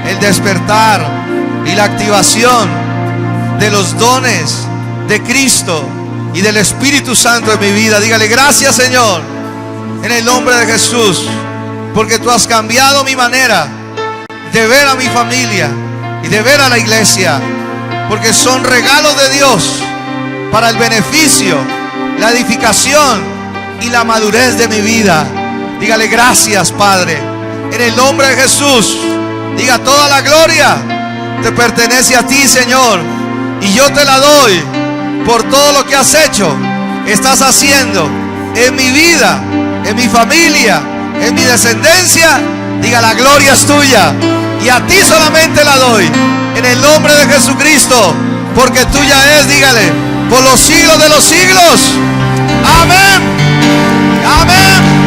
[SPEAKER 1] el despertar y la activación de los dones de Cristo y del Espíritu Santo en mi vida. Dígale: gracias, Señor, en el nombre de Jesús, porque tú has cambiado mi manera de ver a mi familia y de ver a la iglesia, porque son regalos de Dios para el beneficio, la edificación y la madurez de mi vida. Dígale: gracias, Padre, en el nombre de Jesús. Diga: toda la gloria te pertenece a ti, Señor, y yo te la doy por todo lo que has hecho, estás haciendo en mi vida, en mi familia, en mi descendencia. Diga: la gloria es tuya y a ti solamente la doy, en el nombre de Jesucristo, porque tuya es, dígale, por los siglos de los siglos. Amén. Amén.